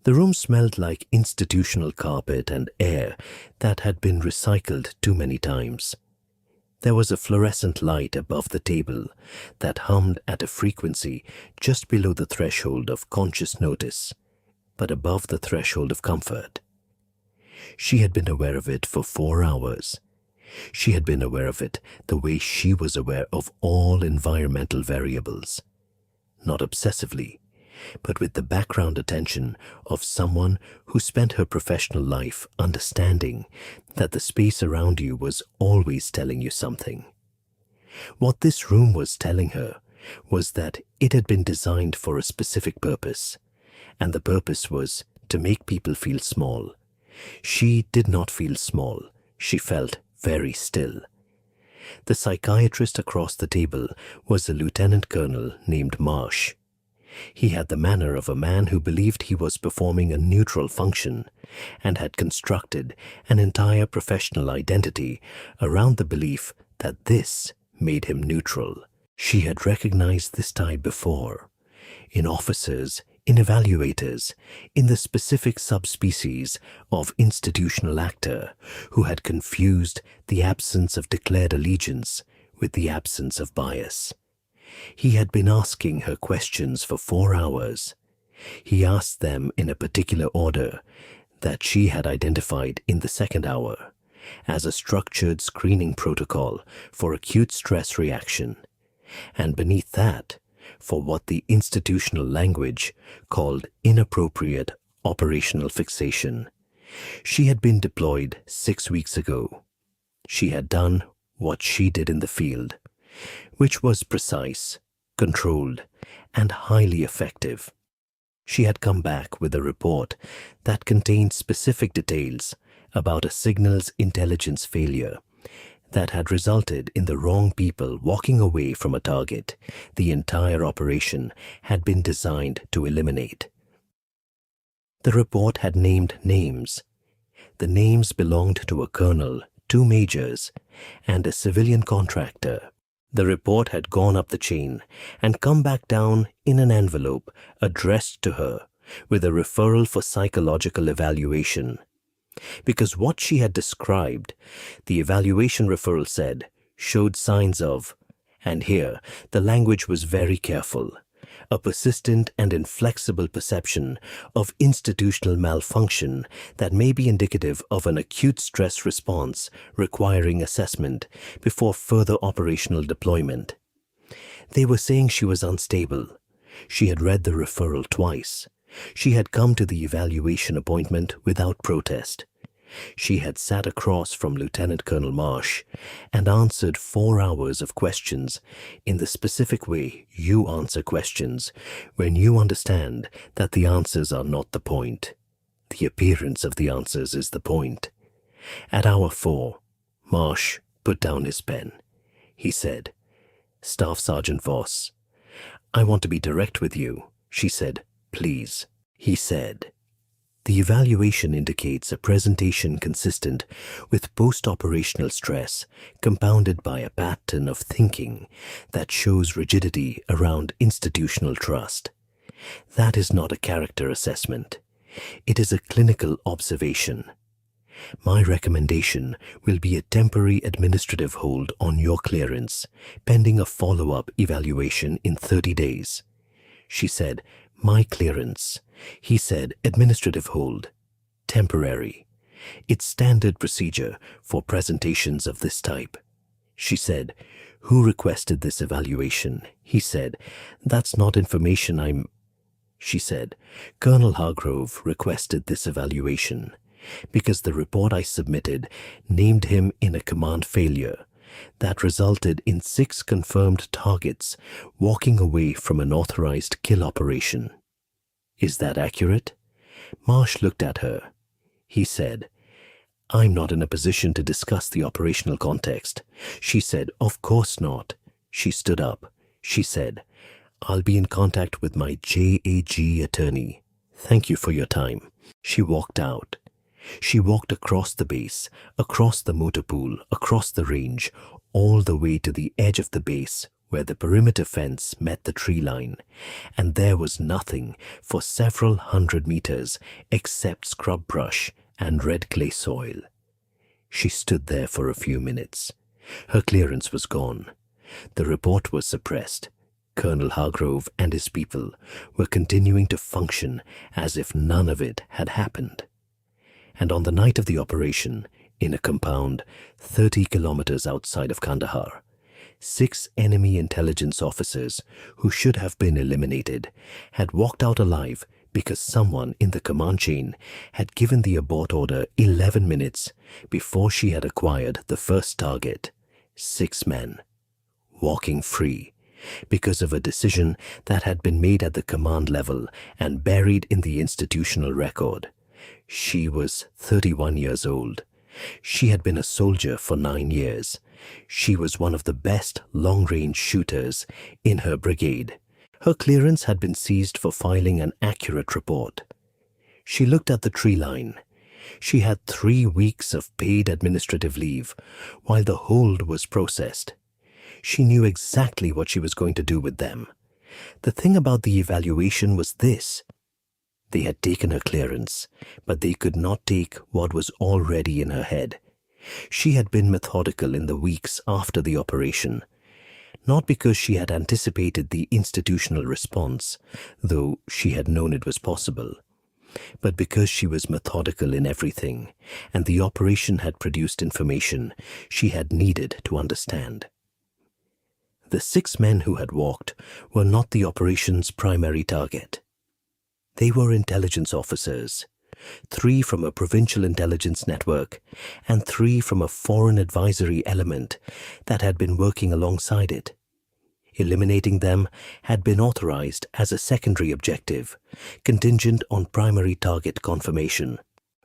The room smelled like institutional carpet and air that had been recycled too many times. There was a fluorescent light above the table that hummed at a frequency just below the threshold of conscious notice, but above the threshold of comfort. She had been aware of it for 4 hours. She had been aware of it the way she was aware of all environmental variables. Not obsessively, but with the background attention of someone who spent her professional life understanding that the space around you was always telling you something. What this room was telling her was that it had been designed for a specific purpose, and the purpose was to make people feel small. She did not feel small. She felt very still. The psychiatrist across the table was a lieutenant colonel named Marsh. He had the manner of a man who believed he was performing a neutral function and had constructed an entire professional identity around the belief that this made him neutral. She had recognized this type before, in officers, in evaluators, in the specific subspecies of institutional actor who had confused the absence of declared allegiance with the absence of bias. He had been asking her questions for 4 hours. He asked them in a particular order that she had identified in the second hour as a structured screening protocol for acute stress reaction, and beneath that, for what the institutional language called inappropriate operational fixation. She had been deployed 6 weeks ago. She had done what she did in the field, which was precise, controlled, and highly effective. She had come back with a report that contained specific details about a signals intelligence failure that had resulted in the wrong people walking away from a target the entire operation had been designed to eliminate. The report had named names. The names belonged to a colonel, 2 majors, and a civilian contractor. The report had gone up the chain and come back down in an envelope addressed to her with a referral for psychological evaluation. Because what she had described, the evaluation referral said, showed signs of, and here the language was very careful, a persistent and inflexible perception of institutional malfunction that may be indicative of an acute stress response requiring assessment before further operational deployment. They were saying she was unstable. She had read the referral twice. She had come to the evaluation appointment without protest. She had sat across from Lieutenant Colonel Marsh and answered 4 hours of questions in the specific way you answer questions when you understand that the answers are not the point. The appearance of the answers is the point. At hour 4, Marsh put down his pen. He said, "Staff Sergeant Voss, I want to be direct with you." She said, "Please." He said, "The evaluation indicates a presentation consistent with post-operational stress compounded by a pattern of thinking that shows rigidity around institutional trust. That is not a character assessment. It is a clinical observation. My recommendation will be a temporary administrative hold on your clearance, pending a follow-up evaluation in 30 days. She said, "My clearance." He said, "Administrative hold. Temporary. It's standard procedure for presentations of this type." She said, "Who requested this evaluation?" He said, "That's not information She said, "Colonel Hargrove requested this evaluation because the report I submitted named him in a command failure that resulted in 6 confirmed targets walking away from an authorized kill operation. Is that accurate?" Marsh looked at her. He said, "I'm not in a position to discuss the operational context." She said, "Of course not." She stood up. She said, "I'll be in contact with my JAG attorney. Thank you for your time." She walked out. She walked across the base, across the motor pool, across the range, all the way to the edge of the base where the perimeter fence met the tree line, and there was nothing for several hundred meters except scrub brush and red clay soil. She stood there for a few minutes. Her clearance was gone. The report was suppressed. Colonel Hargrove and his people were continuing to function as if none of it had happened. And on the night of the operation, in a compound 30 kilometers outside of Kandahar, 6 enemy intelligence officers who should have been eliminated had walked out alive because someone in the command chain had given the abort order 11 minutes before she had acquired the first target, 6 men, walking free because of a decision that had been made at the command level and buried in the institutional record. She was 31 years old. She had been a soldier for 9 years. She was one of the best long-range shooters in her brigade. Her clearance had been seized for filing an accurate report. She looked at the tree line. She had 3 weeks of paid administrative leave while the hold was processed. She knew exactly what she was going to do with them. The thing about the evaluation was this. They had taken her clearance, but they could not take what was already in her head. She had been methodical in the weeks after the operation, not because she had anticipated the institutional response, though she had known it was possible, but because she was methodical in everything, and the operation had produced information she had needed to understand. The 6 men who had walked were not the operation's primary target. They were intelligence officers, 3 from a provincial intelligence network and 3 from a foreign advisory element that had been working alongside it. Eliminating them had been authorized as a secondary objective, contingent on primary target confirmation.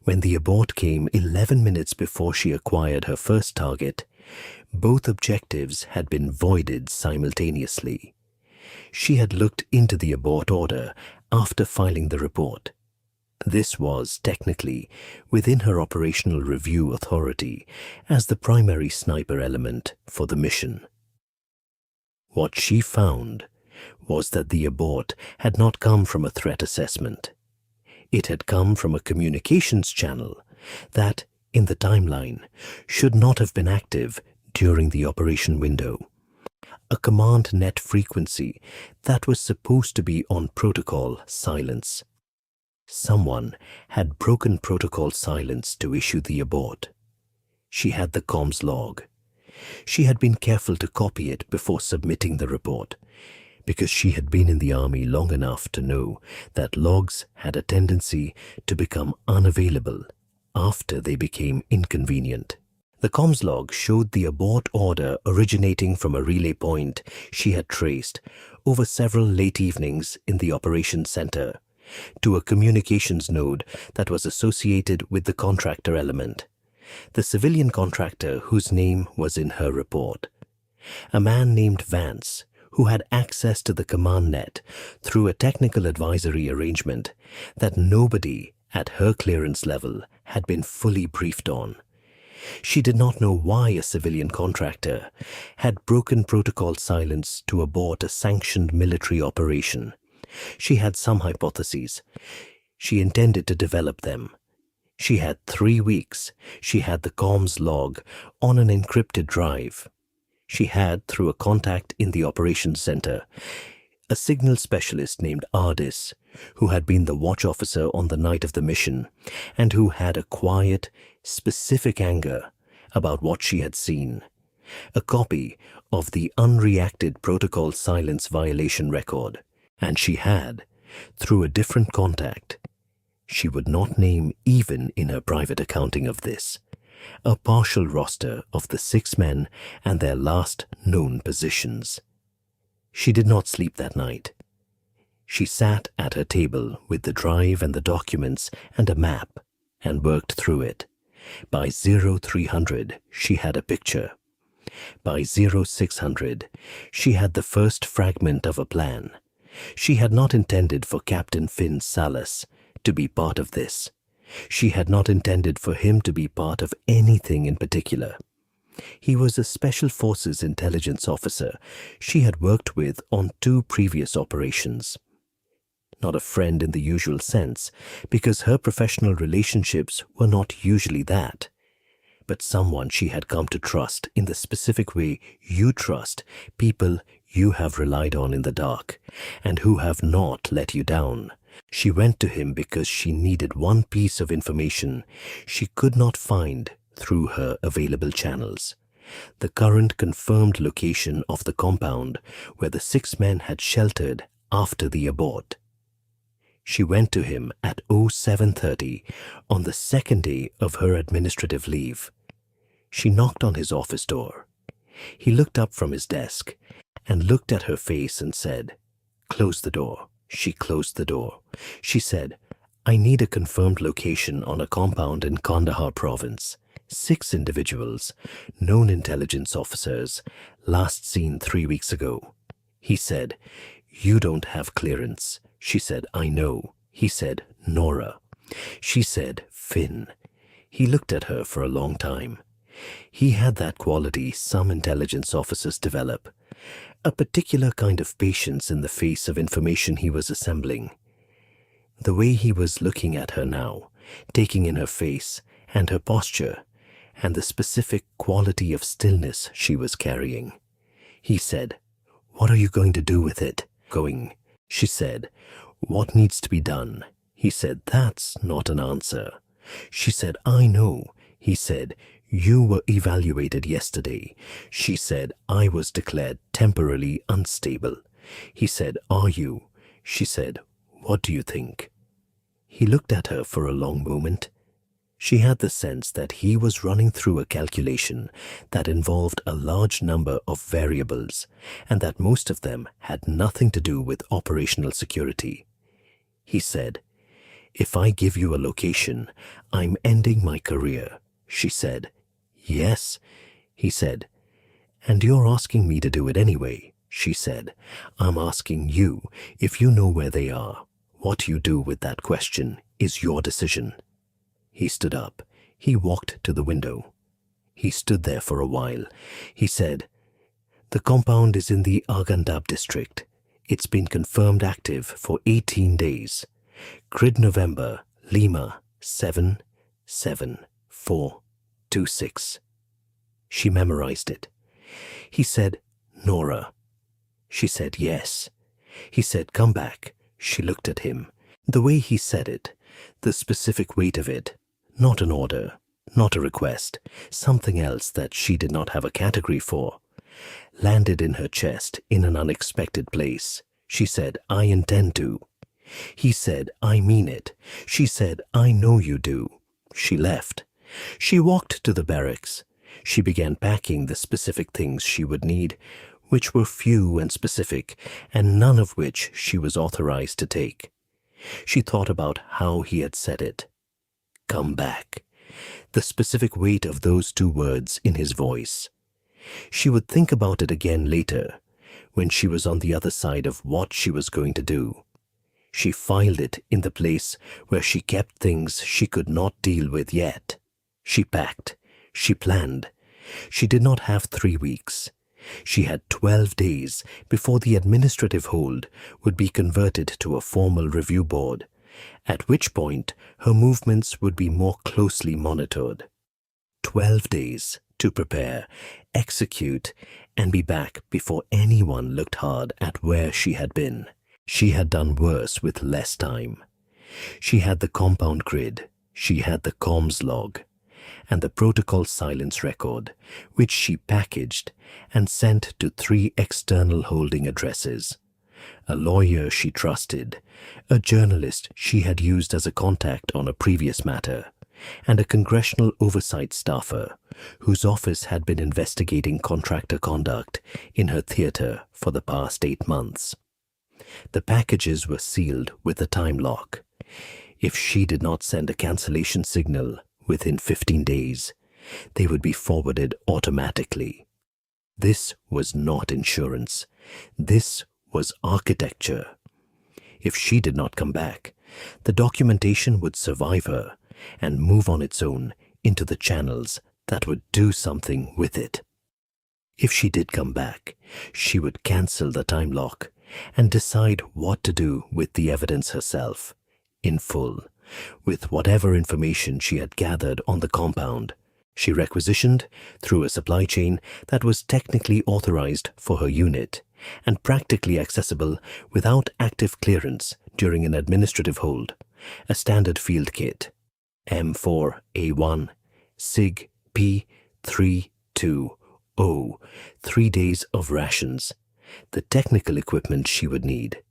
When the abort came 11 minutes before she acquired her first target, both objectives had been voided simultaneously. She had looked into the abort order after filing the report. This was, technically, within her operational review authority as the primary sniper element for the mission. What she found was that the abort had not come from a threat assessment. It had come from a communications channel that, in the timeline, should not have been active during the operation window. A command net frequency that was supposed to be on protocol silence. Someone had broken protocol silence to issue the abort. She had the comms log. She had been careful to copy it before submitting the report, because she had been in the army long enough to know that logs had a tendency to become unavailable after they became inconvenient. The comms log showed the abort order originating from a relay point she had traced over several late evenings in the operations center to a communications node that was associated with the contractor element, the civilian contractor whose name was in her report. A man named Vance, who had access to the command net through a technical advisory arrangement that nobody at her clearance level had been fully briefed on. She did not know why a civilian contractor had broken protocol silence to abort a sanctioned military operation. She had some hypotheses. She intended to develop them. She had 3 weeks. She had the comms log on an encrypted drive. She had, through a contact in the operations center, a signal specialist named Ardis, who had been the watch officer on the night of the mission and who had a quiet, specific anger about what she had seen, a copy of the unreacted protocol silence violation record, and she had, through a different contact, she would not name even in her private accounting of this, a partial roster of the 6 men and their last known positions. She did not sleep that night. She sat at her table with the drive and the documents and a map and worked through it. By 0300, she had a picture. By 0600, she had the first fragment of a plan. She had not intended for Captain Finn Salas to be part of this. She had not intended for him to be part of anything in particular. He was a Special Forces intelligence officer she had worked with on 2 previous operations. Not a friend in the usual sense, because her professional relationships were not usually that, but someone she had come to trust in the specific way you trust people you have relied on in the dark and who have not let you down. She went to him because she needed one piece of information she could not find through her available channels: the current confirmed location of the compound where the 6 men had sheltered after the abort. She went to him at 07:30 on the 2nd day of her administrative leave. She knocked on his office door. He looked up from his desk and looked at her face and said, "Close the door." She closed the door. She said, "I need a confirmed location on a compound in Kandahar province. 6 individuals, known intelligence officers, last seen 3 weeks ago." He said, "You don't have clearance." She said, "I know." He said, "Nora." She said, "Finn." He looked at her for a long time. He had that quality some intelligence officers develop, a particular kind of patience in the face of information he was assembling. The way he was looking at her now, taking in her face and her posture, and the specific quality of stillness she was carrying. He said, "What are you going to do with it?" "Going." She said, "What needs to be done?" He said, "That's not an answer." She said, "I know." He said, "You were evaluated yesterday." She said, "I was declared temporarily unstable." He said, "Are you?" She said, "What do you think?" He looked at her for a long moment. She had the sense that he was running through a calculation that involved a large number of variables and that most of them had nothing to do with operational security. He said, "If I give you a location, I'm ending my career." She said, "Yes." He said, "And you're asking me to do it anyway." She said, "I'm asking you if you know where they are. What you do with that question is your decision." He stood up. He walked to the window. He stood there for a while. He said, "The compound is in the Afghan district. It's been confirmed active for 18 days. Grid November, Lima, 77426. She memorized it. He said, "Nora." She said, "Yes." He said, "Come back." She looked at him. The way he said it, the specific weight of it, not an order, not a request, something else that she did not have a category for, landed in her chest in an unexpected place. She said, "I intend to." He said, "I mean it." She said, "I know you do." She left. She walked to the barracks. She began packing the specific things she would need, which were few and specific, and none of which she was authorized to take. She thought about how he had said it. "Come back." The specific weight of those 2 words in his voice. She would think about it again later, when she was on the other side of what she was going to do. She filed it in the place where she kept things she could not deal with yet. She packed. She planned. She did not have 3 weeks. She had 12 days before the administrative hold would be converted to a formal review board, at which point her movements would be more closely monitored. 12 days to prepare, execute, and be back before anyone looked hard at where she had been. She had done worse with less time. She had the compound grid, she had the comms log, and the protocol silence record, which she packaged and sent to 3 external holding addresses: a lawyer she trusted, a journalist she had used as a contact on a previous matter, and a congressional oversight staffer whose office had been investigating contractor conduct in her theater for the past 8 months. The packages were sealed with a time lock. If she did not send a cancellation signal within 15 days, they would be forwarded automatically. This was not insurance. This was architecture. If she did not come back, the documentation would survive her and move on its own into the channels that would do something with it. If she did come back, she would cancel the time lock and decide what to do with the evidence herself, in full, with whatever information she had gathered on the compound. She requisitioned through a supply chain that was technically authorized for her unit and practically accessible without active clearance during an administrative hold, a standard field kit, M4A1, SIG P320, 3 days of rations, the technical equipment she would need.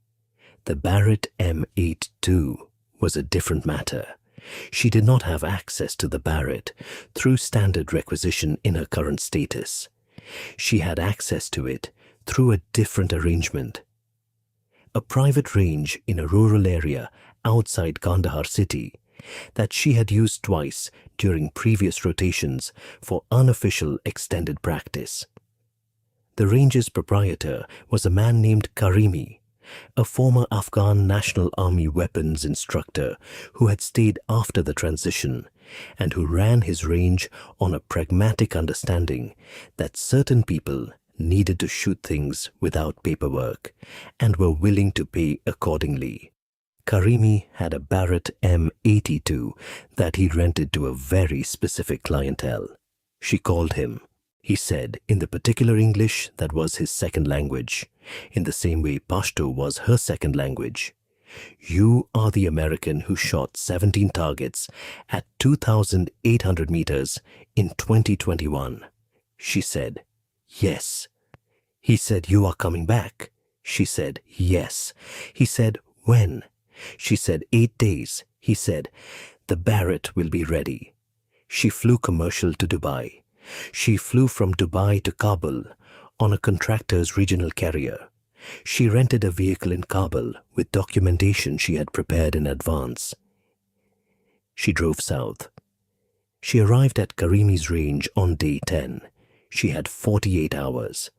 The Barrett M82 was a different matter. She did not have access to the Barrett through standard requisition in her current status. She had access to it through a different arrangement. A private range in a rural area outside Kandahar city that she had used twice during previous rotations for unofficial extended practice. The range's proprietor was a man named Karimi, a former Afghan National Army weapons instructor who had stayed after the transition and who ran his range on a pragmatic understanding that certain people needed to shoot things without paperwork and were willing to pay accordingly. Karimi had a Barrett M82 that he rented to a very specific clientele. She called him. He said in the particular English that was his second language, in the same way Pashto was her second language. "You are the American who shot 17 targets at 2,800 meters in 2021. She said, "Yes." He said, "You are coming back." She said, "Yes." He said, "When?" She said, 8 days. He said, "The Barrett will be ready." She flew commercial to Dubai. She flew from Dubai to Kabul on a contractor's regional carrier. She rented a vehicle in Kabul with documentation she had prepared in advance. She drove south. She arrived at Karimi's range on day 10. She had 48 hours.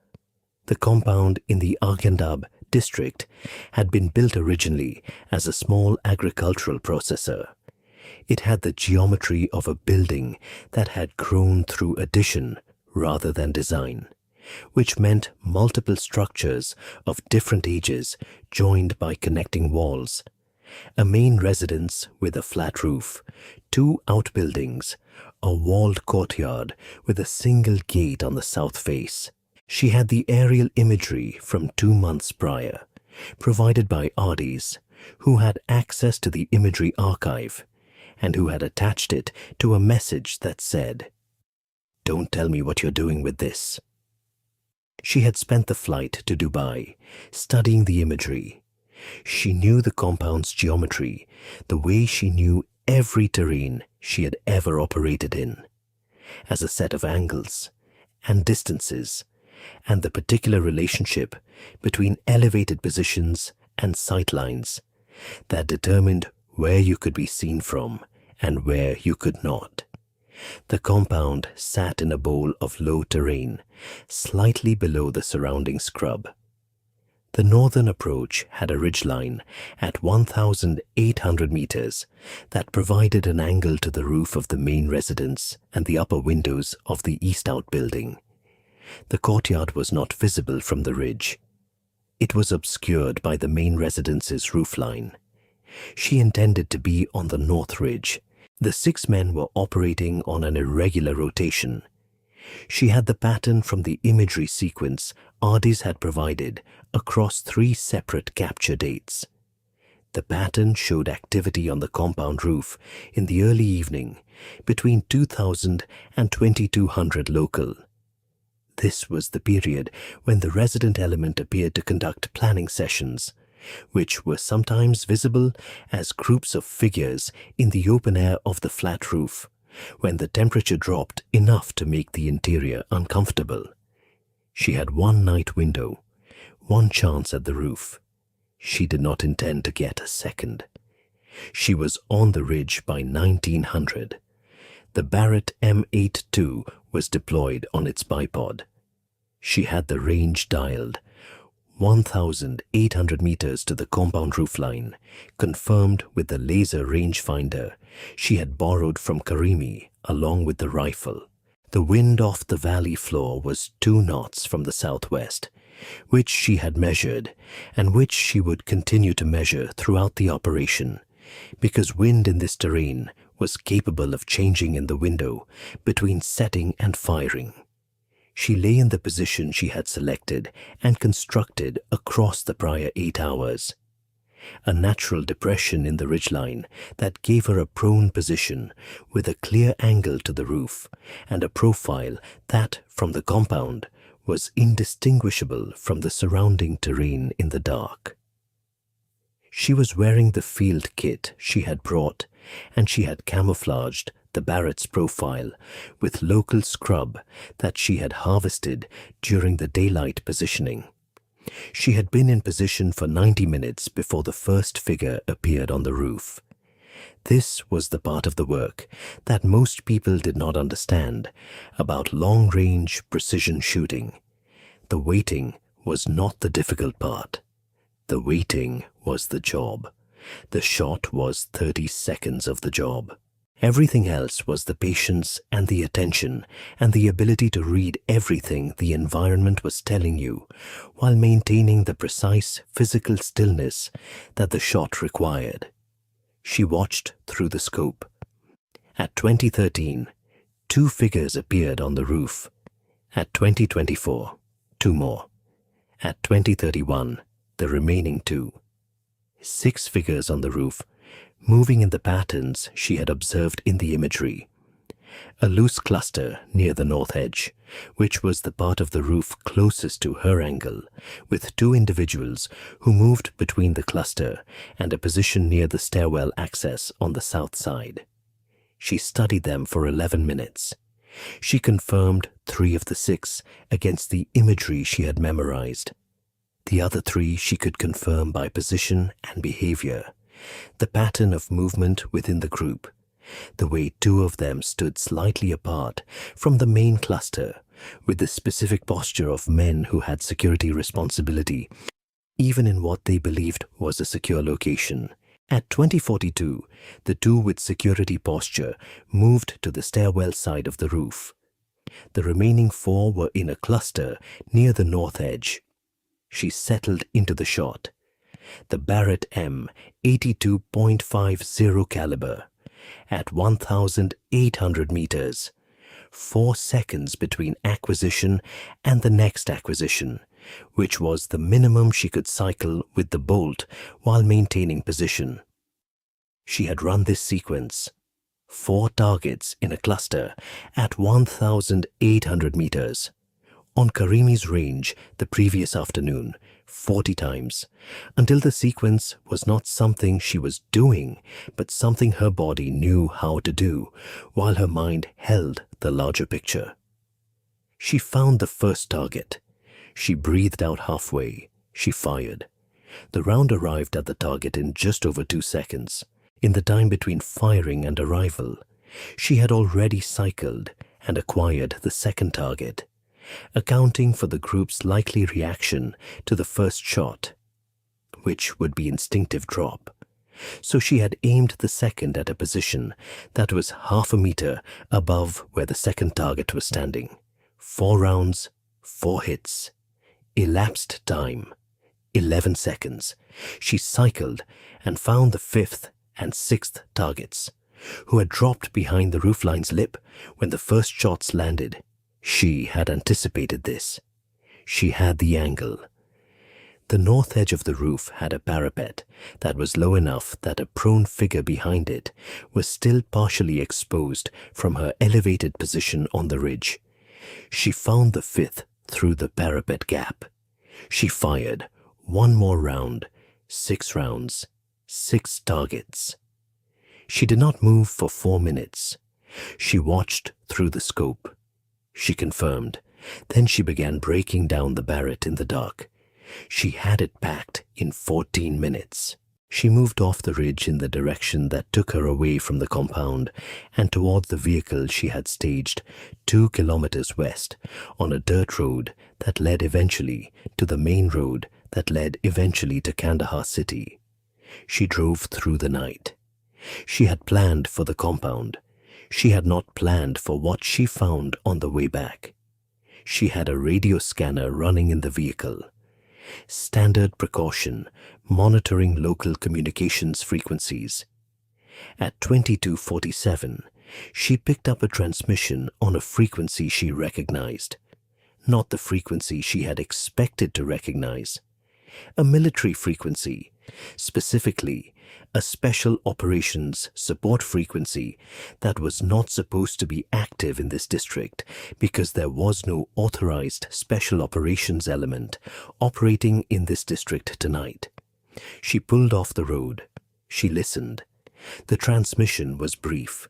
The compound in the Arghandab district had been built originally as a small agricultural processor. It had the geometry of a building that had grown through addition rather than design, which meant multiple structures of different ages joined by connecting walls, a main residence with a flat roof, 2 outbuildings, a walled courtyard with a single gate on the south face. She had the aerial imagery from 2 months prior, provided by Audis, who had access to the imagery archive and who had attached it to a message that said, "Don't tell me what you're doing with this." She had spent the flight to Dubai, studying the imagery. She knew the compound's geometry, the way she knew every terrain she had ever operated in, as a set of angles and distances, and the particular relationship between elevated positions and sight lines that determined where you could be seen from and where you could not. The compound sat in a bowl of low terrain, slightly below the surrounding scrub. The northern approach had a ridgeline at 1,800 meters that provided an angle to the roof of the main residence and the upper windows of the east outbuilding. The courtyard was not visible from the ridge. It was obscured by the main residence's roofline. She intended to be on the north ridge. The 6 men were operating on an irregular rotation. She had the pattern from the imagery sequence Audis had provided across 3 separate capture dates. The pattern showed activity on the compound roof in the early evening between 2000 and 2200 local. This was the period when the resident element appeared to conduct planning sessions, which were sometimes visible as groups of figures in the open air of the flat roof, when the temperature dropped enough to make the interior uncomfortable. She had 1 night window, 1 chance at the roof. She did not intend to get a second. She was on the ridge by 1900. The Barrett M82 was deployed on its bipod. She had the range dialed, 1,800 meters to the compound roofline, confirmed with the laser rangefinder she had borrowed from Karimi along with the rifle. The wind off the valley floor was 2 knots from the southwest, which she had measured and which she would continue to measure throughout the operation, because wind in this terrain was capable of changing in the window between setting and firing. She lay in the position she had selected and constructed across the prior 8 hours. A natural depression in the ridgeline that gave her a prone position with a clear angle to the roof and a profile that, from the compound, was indistinguishable from the surrounding terrain in the dark. She was wearing the field kit she had brought, and she had camouflaged the Barrett's profile with local scrub that she had harvested during the daylight positioning. She had been in position for 90 minutes before the first figure appeared on the roof. This was the part of the work that most people did not understand about long-range precision shooting. The waiting was not the difficult part. The waiting was the job. The shot was 30 seconds of the job. Everything else was the patience and the attention and the ability to read everything the environment was telling you while maintaining the precise physical stillness that the shot required. She watched through the scope. At 2013, 2 figures appeared on the roof. At 2024, 2 more. At 2031, the remaining 2. 6 figures on the roof, moving in the patterns she had observed in the imagery. A loose cluster near the north edge, which was the part of the roof closest to her angle, with 2 individuals who moved between the cluster and a position near the stairwell access on the south side. She studied them for 11 minutes. She confirmed 3 of the 6 against the imagery she had memorized. The other 3 she could confirm by position and behavior, the pattern of movement within the group, the way 2 of them stood slightly apart from the main cluster, with the specific posture of men who had security responsibility, even in what they believed was a secure location. At 2042, the 2 with security posture moved to the stairwell side of the roof. The remaining 4 were in a cluster near the north edge. She settled into the shot. The Barrett M 82.50 caliber at 1,800 meters, 4 seconds between acquisition and the next acquisition, which was the minimum she could cycle with the bolt while maintaining position. She had run this sequence, 4 targets in a cluster at 1,800 meters. On Karimi's range the previous afternoon, 40 times, until the sequence was not something she was doing, but something her body knew how to do, while her mind held the larger picture. She found the first target. She breathed out halfway. She fired. The round arrived at the target in just over 2 seconds. In the time between firing and arrival, she had already cycled and acquired the second target, accounting for the group's likely reaction to the first shot, which would be instinctive drop. So she had aimed the second at a position that was half a meter above where the second target was standing. 4 rounds, 4 hits. Elapsed time, 11 seconds. She cycled and found the 5th and 6th targets, who had dropped behind the roofline's lip when the first shots landed. She had anticipated this. She had the angle. The north edge of the roof had a parapet that was low enough that a prone figure behind it was still partially exposed from her elevated position on the ridge. She found the 5th through the parapet gap. She fired 1 more round, 6 rounds, 6 targets. She did not move for 4 minutes. She watched through the scope. She confirmed. Then she began breaking down the Barrett in the dark. She had it packed in 14 minutes. She moved off the ridge in the direction that took her away from the compound and toward the vehicle she had staged 2 kilometers west on a dirt road that led eventually to the main road that led eventually to Kandahar city. She drove through the night. She had planned for the compound. She had not planned for what she found on the way back. She had a radio scanner running in the vehicle. Standard precaution, monitoring local communications frequencies. At 22:47, she picked up a transmission on a frequency she recognized. Not the frequency she had expected to recognize. A military frequency, specifically a special operations support frequency that was not supposed to be active in this district because there was no authorized special operations element operating in this district tonight. She pulled off the road. She listened. The transmission was brief.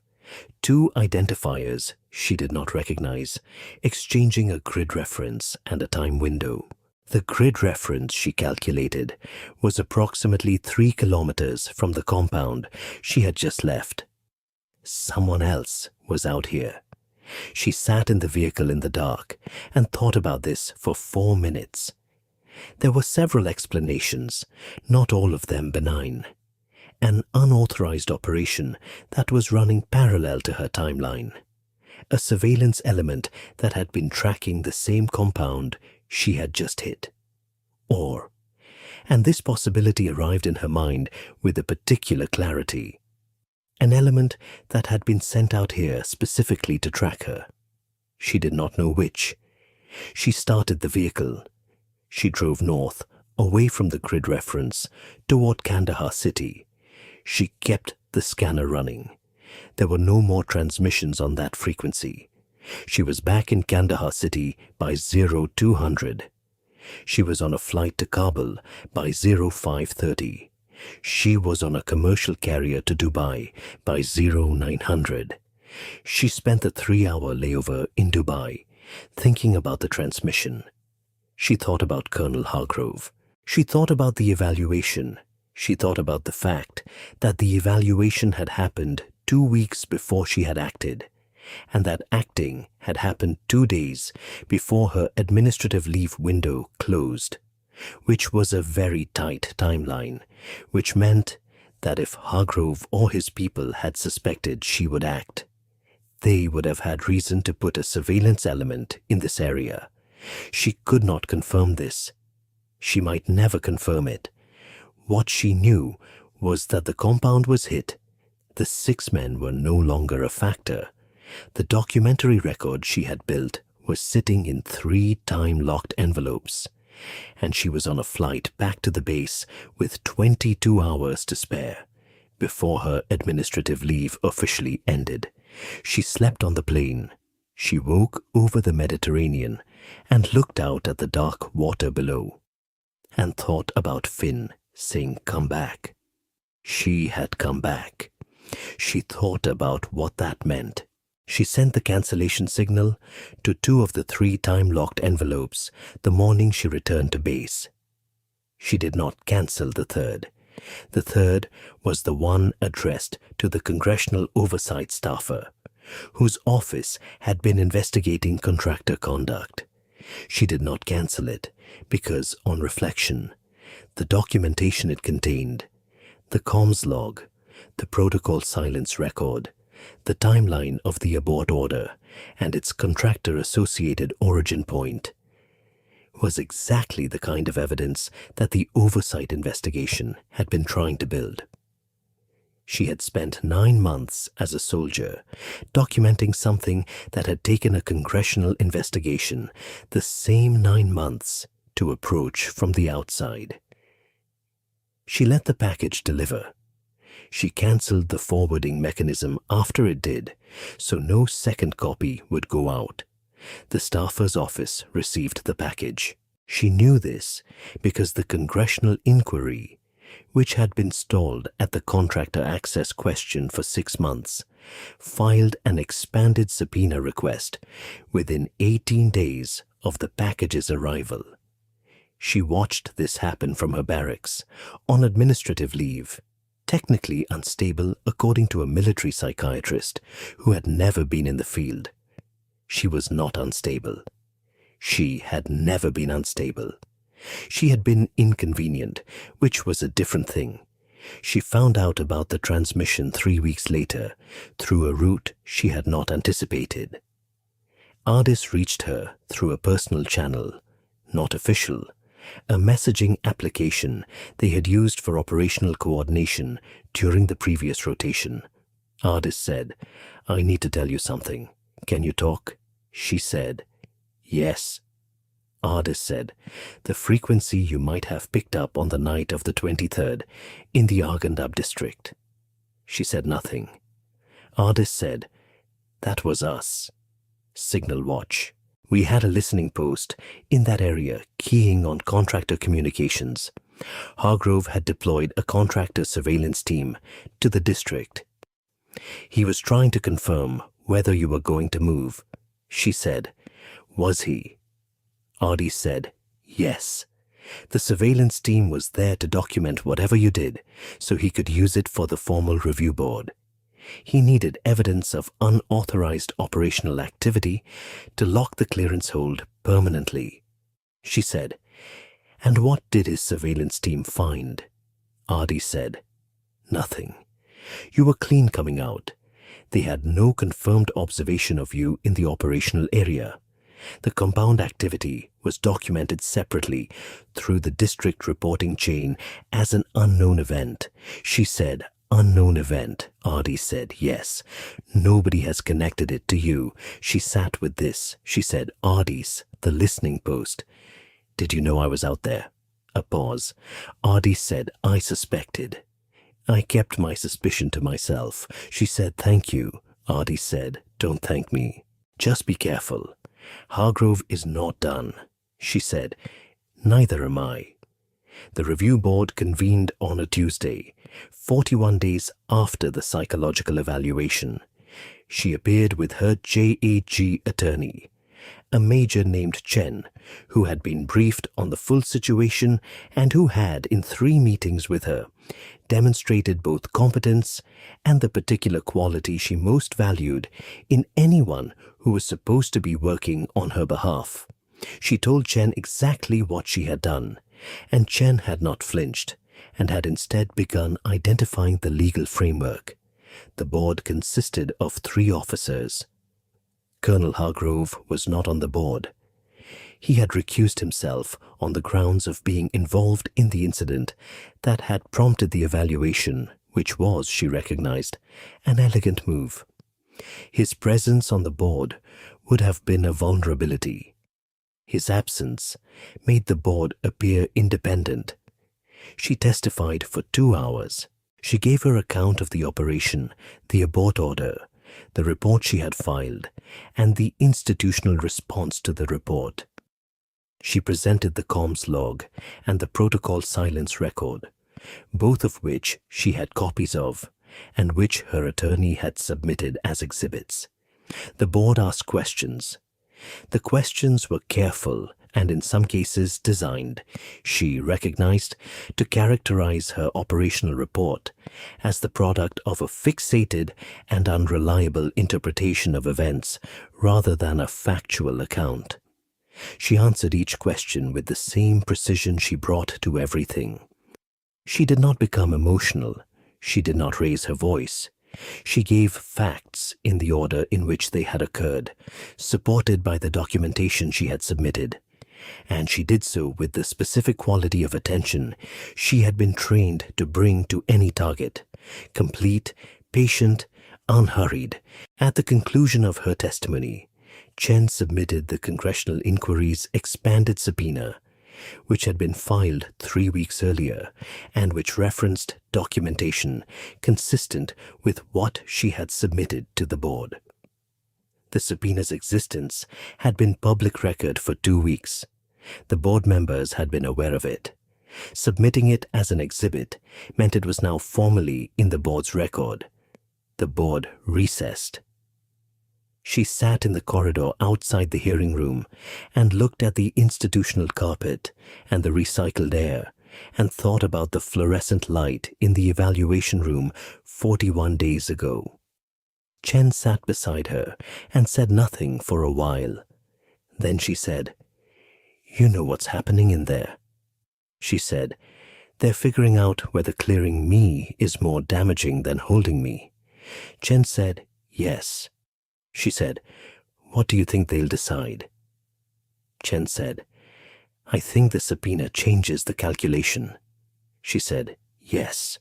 2 identifiers she did not recognize, exchanging a grid reference and a time window. The grid reference, she calculated, was approximately 3 kilometers from the compound she had just left. Someone else was out here. She sat in the vehicle in the dark and thought about this for 4 minutes. There were several explanations, not all of them benign. An unauthorized operation that was running parallel to her timeline. A surveillance element that had been tracking the same compound she had just hit. Or, and this possibility arrived in her mind with a particular clarity, an element that had been sent out here specifically to track her. She did not know which. She started the vehicle. She drove north, away from the grid reference, toward Kandahar city. She kept the scanner running. There were no more transmissions on that frequency. She was back in Kandahar city by 0200. She was on a flight to Kabul by 0530. She was on a commercial carrier to Dubai by 0900. She spent the 3-hour layover in Dubai, thinking about the transmission. She thought about Colonel Hargrove. She thought about the evaluation. She thought about the fact that the evaluation had happened 2 weeks before she had acted, and that acting had happened 2 days before her administrative leave window closed, which was a very tight timeline, which meant that if Hargrove or his people had suspected she would act, they would have had reason to put a surveillance element in this area. She could not confirm this. She might never confirm it. What she knew was that the compound was hit. The 6 men were no longer a factor. The documentary record she had built was sitting in 3 time-locked envelopes, and she was on a flight back to the base with 22 hours to spare before her administrative leave officially ended. She slept on the plane. She woke over the Mediterranean and looked out at the dark water below and thought about Finn saying, "Come back." She had come back. She thought about what that meant. She sent the cancellation signal to 2 of the 3 time-locked envelopes the morning she returned to base. She did not cancel the 3rd. The 3rd was the one addressed to the Congressional Oversight staffer, whose office had been investigating contractor conduct. She did not cancel it because, on reflection, the documentation it contained, the comms log, the protocol silence record, the timeline of the abort order, and its contractor-associated origin point, was exactly the kind of evidence that the oversight investigation had been trying to build. She had spent 9 months as a soldier, documenting something that had taken a congressional investigation the same 9 months to approach from the outside. She let the package deliver. She cancelled the forwarding mechanism after it did, so no second copy would go out. The staffer's office received the package. She knew this because the congressional inquiry, which had been stalled at the contractor access question for 6 months, filed an expanded subpoena request within 18 days of the package's arrival. She watched this happen from her barracks, on administrative leave, technically unstable according to a military psychiatrist who had never been in the field. She was not unstable. She had never been unstable. She had been inconvenient, which was a different thing. She found out about the transmission 3 weeks later through a route she had not anticipated. Ardis reached her through a personal channel, not official, a messaging application they had used for operational coordination during the previous rotation. Ardis said, "I need to tell you something. Can you talk?" She said, "Yes." Ardis said, "The frequency you might have picked up on the night of the 23rd in the Afghan district." She said nothing. Ardis said, "That was us. Signal watch. We had a listening post in that area keying on contractor communications. Hargrove had deployed a contractor surveillance team to the district. He was trying to confirm whether you were going to move." She said, "Was he?" Ardis said, "Yes. The surveillance team was there to document whatever you did so he could use it for the formal review board. He needed evidence of unauthorized operational activity to lock the clearance hold permanently." She said, "And what did his surveillance team find?" Ardis said, "Nothing. You were clean coming out. They had no confirmed observation of you in the operational area. The compound activity was documented separately through the district reporting chain as an unknown event." She said, "Unknown event." Ardis said, "Yes. Nobody has connected it to you." She sat with this. She said, "Ardis, the listening post. Did you know I was out there?" A pause. Ardis said, "I suspected. I kept my suspicion to myself." She said, "Thank you." Ardis said, "Don't thank me. Just be careful. Hargrove is not done." She said, "Neither am I." The review board convened on a Tuesday, 41 days after the psychological evaluation. She appeared with her JAG attorney, a major named Chen, who had been briefed on the full situation and who had, in 3 meetings with her, demonstrated both competence and the particular quality she most valued in anyone who was supposed to be working on her behalf. She told Chen exactly what she had done, and Chen had not flinched and had instead begun identifying the legal framework. The board consisted of 3 officers. Colonel Hargrove was not on the board. He had recused himself on the grounds of being involved in the incident that had prompted the evaluation, which was, she recognized, an elegant move. His presence on the board would have been a vulnerability. His absence made the board appear independent. She testified for 2 hours. She gave her account of the operation, the abort order, the report she had filed, and the institutional response to the report. She presented the comms log and the protocol silence record, both of which she had copies of, and which her attorney had submitted as exhibits. The board asked questions. The questions were careful and in some cases designed, she recognized, to characterize her operational report as the product of a fixated and unreliable interpretation of events rather than a factual account. She answered each question with the same precision she brought to everything. She did not become emotional. She did not raise her voice. She gave facts in the order in which they had occurred, supported by the documentation she had submitted. And she did so with the specific quality of attention she had been trained to bring to any target, complete, patient, unhurried. At the conclusion of her testimony, Chen submitted the Congressional Inquiry's expanded subpoena, which had been filed 3 weeks earlier and which referenced documentation consistent with what she had submitted to the board. The subpoena's existence had been public record for 2 weeks. The board members had been aware of it. Submitting it as an exhibit meant it was now formally in the board's record. The board recessed. She sat in the corridor outside the hearing room and looked at the institutional carpet and the recycled air and thought about the fluorescent light in the evaluation room 41 days ago. Chen sat beside her and said nothing for a while. Then she said, "You know what's happening in there." She said, They're figuring out whether clearing me is more damaging than holding me. Chen said, yes. She said, what do you think they'll decide? Chen said, I think the subpoena changes the calculation. She said, yes.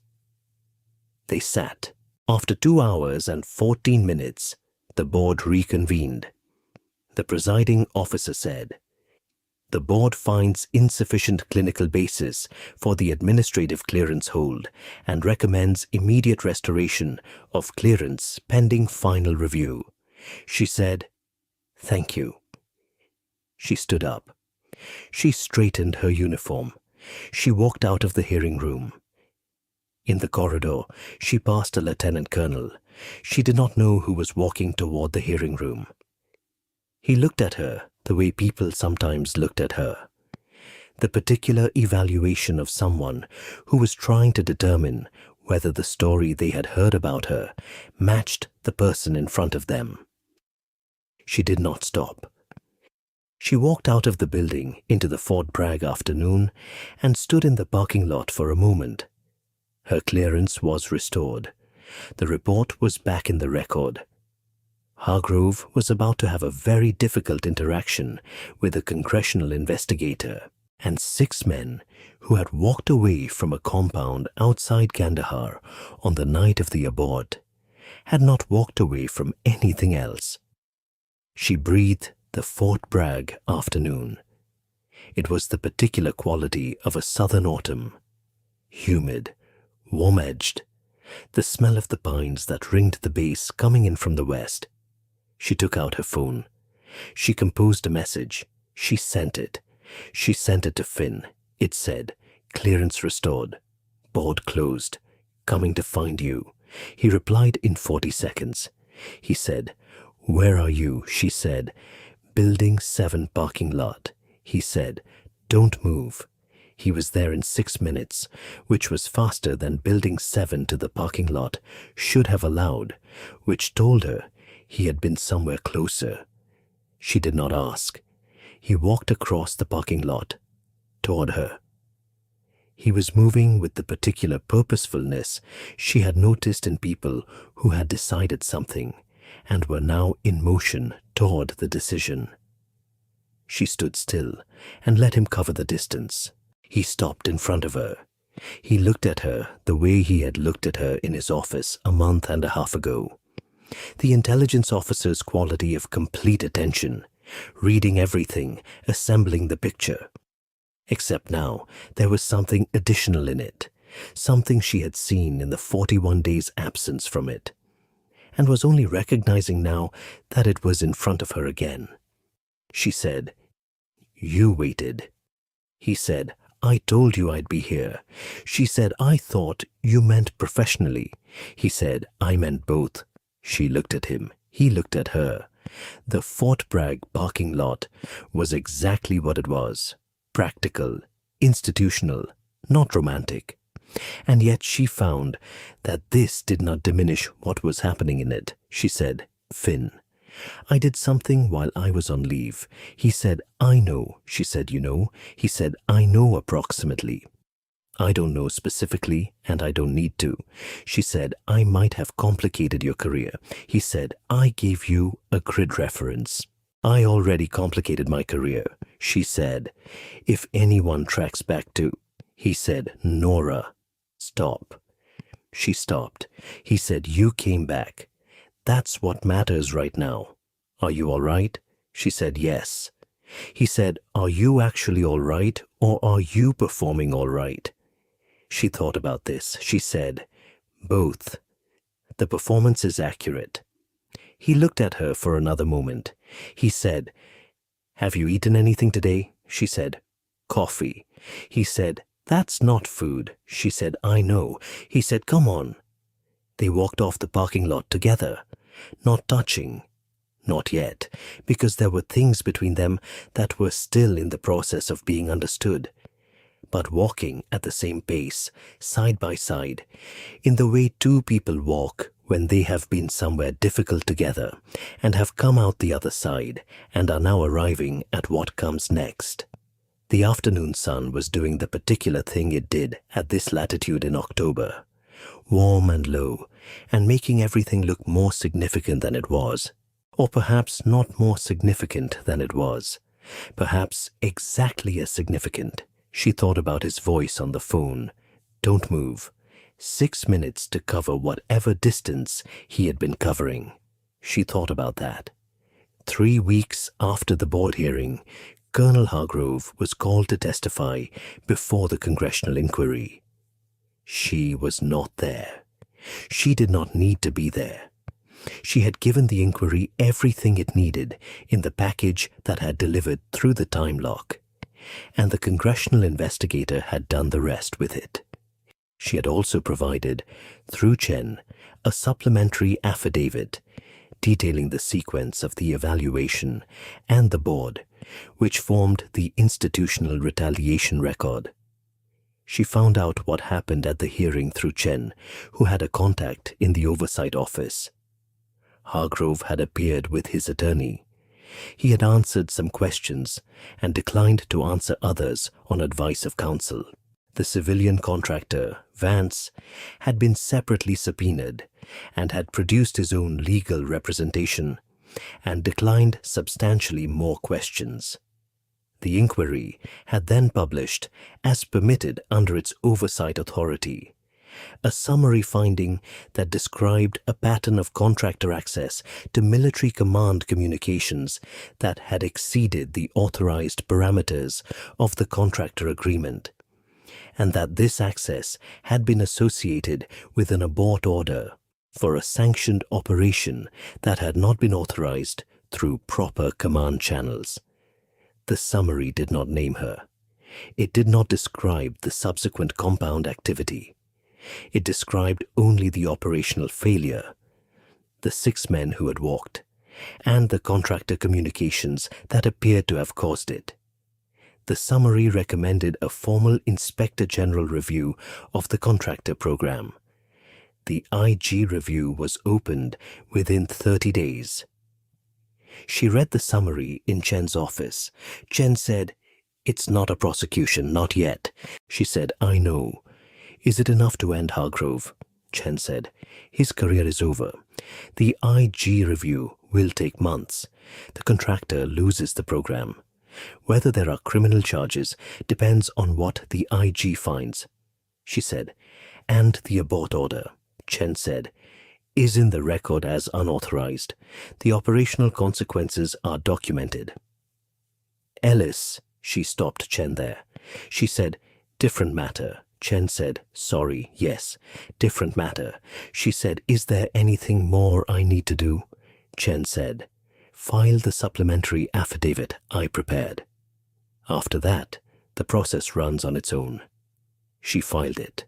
They sat. After 2 hours and 14 minutes, the board reconvened. The presiding officer said, the board finds insufficient clinical basis for the administrative clearance hold and recommends immediate restoration of clearance pending final review. She said, thank you. She stood up. She straightened her uniform. She walked out of the hearing room. In the corridor, she passed a lieutenant colonel. She did not know who was walking toward the hearing room. He looked at her the way people sometimes looked at her. The particular evaluation of someone who was trying to determine whether the story they had heard about her matched the person in front of them. She did not stop. She walked out of the building into the Fort Bragg afternoon and stood in the parking lot for a moment. Her clearance was restored. The report was back in the record. Hargrove was about to have a very difficult interaction with a congressional investigator, and 6 men who had walked away from a compound outside Kandahar on the night of the abort had not walked away from anything else. She breathed the Fort Bragg afternoon. It was the particular quality of a southern autumn. Humid, warm-edged, the smell of the pines that ringed the base coming in from the west. She took out her phone. She composed a message. She sent it. She sent it to Finn. It said, clearance restored. Board closed. Coming to find you. He replied in 40 seconds. He said, where are you? She said, Building 7 parking lot. He said, don't move. He was there in 6 minutes, which was faster than Building 7 to the parking lot should have allowed, which told her he had been somewhere closer. She did not ask. He walked across the parking lot toward her. He was moving with the particular purposefulness she had noticed in people who had decided something and were now in motion toward the decision. She stood still and let him cover the distance. He stopped in front of her. He looked at her the way he had looked at her in his office a month and a half ago. The intelligence officer's quality of complete attention, reading everything, assembling the picture. Except now, there was something additional in it, something she had seen in the 41 days' absence from it, and was only recognizing now that it was in front of her again. She said, you waited. He said, I told you I'd be here. She said, I thought you meant professionally. He said, I meant both. She looked at him. He looked at her. The Fort Bragg parking lot was exactly what it was. Practical, institutional, not romantic. And yet she found that this did not diminish what was happening in it. She said, Finn, I did something while I was on leave. He said, I know. She said, you know. He said, I know approximately. I don't know specifically, and I don't need to. She said, I might have complicated your career. He said, I gave you a grid reference. I already complicated my career. She said, if anyone tracks back to... He said, Nora, stop. She stopped. He said, you came back. That's what matters right now. Are you all right? She said, yes. He said, are you actually all right, or are you performing all right? She thought about this. She said, both. The performance is accurate. He looked at her for another moment. He said, have you eaten anything today? She said, coffee. He said, that's not food. She said, I know. He said, come on. They walked off the parking lot together, not touching. Not yet, because there were things between them that were still in the process of being understood, but walking at the same pace, side by side, in the way 2 people walk when they have been somewhere difficult together and have come out the other side and are now arriving at what comes next. The afternoon sun was doing the particular thing it did at this latitude in October, warm and low, and making everything look more significant than it was. Or perhaps not more significant than it was. Perhaps exactly as significant. She thought about his voice on the phone. Don't move. 6 minutes to cover whatever distance he had been covering. She thought about that. 3 weeks after the board hearing, Colonel Hargrove was called to testify before the congressional inquiry. She was not there. She did not need to be there. She had given the inquiry everything it needed in the package that had delivered through the time lock, and the congressional investigator had done the rest with it. She had also provided, through Chen, a supplementary affidavit detailing the sequence of the evaluation and the board, which formed the institutional retaliation record. She found out what happened at the hearing through Chen, who had a contact in the oversight office. Hargrove had appeared with his attorney. He had answered some questions and declined to answer others on advice of counsel. The civilian contractor, Vance, had been separately subpoenaed and had produced his own legal representation and declined substantially more questions. The inquiry had then published, as permitted under its oversight authority, a summary finding that described a pattern of contractor access to military command communications that had exceeded the authorized parameters of the contractor agreement, and that this access had been associated with an abort order for a sanctioned operation that had not been authorized through proper command channels. The summary did not name her. It did not describe the subsequent compound activity. It described only the operational failure, the 6 men who had walked, and the contractor communications that appeared to have caused it. The summary recommended a formal Inspector General review of the contractor program. The IG review was opened within 30 days. She read the summary in Chen's office. Chen said, "It's not a prosecution, not yet." She said, "I know." "Is it enough to end Hargrove?" Chen said. "His career is over. The IG review will take months. The contractor loses the program. Whether there are criminal charges depends on what the IG finds." She said, "And the abort order," Chen said, "is in the record as unauthorized. The operational consequences are documented." "Ellis," she stopped Chen there. She said, "Different matter." Chen said, "Sorry, yes, different matter." She said, "Is there anything more I need to do?" Chen said, "File the supplementary affidavit I prepared. After that, the process runs on its own." She filed it.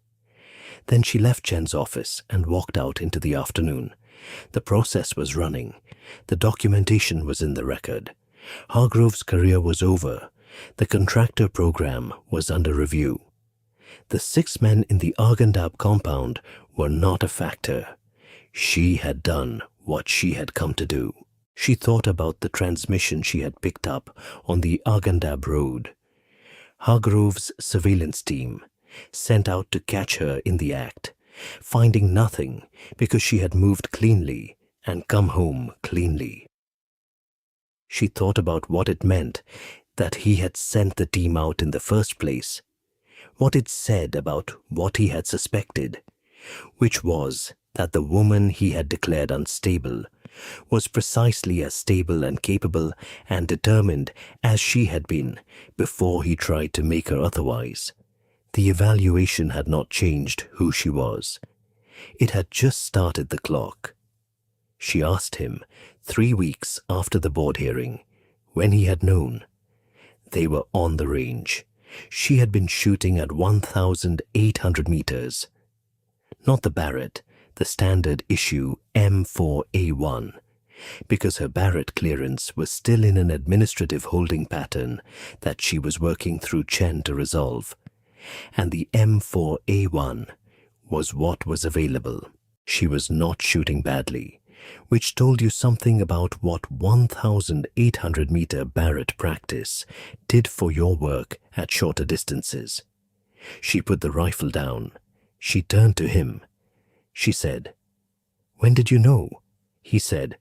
Then she left Chen's office and walked out into the afternoon. The process was running. The documentation was in the record. Hargrove's career was over. The contractor program was under review. The 6 men in the Arghandab compound were not a factor. She had done what she had come to do. She thought about the transmission she had picked up on the Arghandab road. Hargrove's surveillance team, sent out to catch her in the act, finding nothing because she had moved cleanly and come home cleanly. She thought about what it meant that he had sent the team out in the first place, what it said about what he had suspected, which was that the woman he had declared unstable was precisely as stable and capable and determined as she had been before he tried to make her otherwise. The evaluation had not changed who she was. It had just started the clock. She asked him 3 weeks after the board hearing, when he had known. They were on the range. She had been shooting at 1,800 meters. Not the Barrett, the standard issue M4A1, because her Barrett clearance was still in an administrative holding pattern that she was working through Chen to resolve, and the M4A1 was what was available. She was not shooting badly. which told you something about what 1,800-meter Barrett practice did for your work at shorter distances. She put the rifle down. She turned to him. She said, "When did you know?" He said,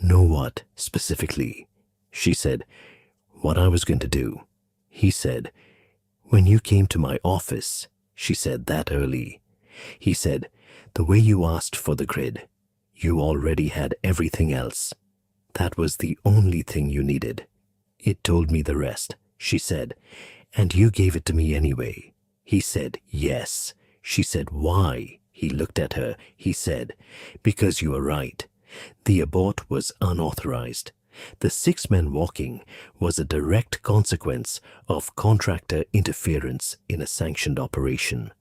"Know what, specifically?" She said, "What I was going to do." He said, "When you came to my office," she said, "that early." He said, "The way you asked for the grid, you already had everything else. That was the only thing you needed. It told me the rest," she said, "and you gave it to me anyway." He said, "Yes." She said, "Why?" He looked at her. He said, "Because you were right. The abort was unauthorized. The 6 men walking was a direct consequence of contractor interference in a sanctioned operation.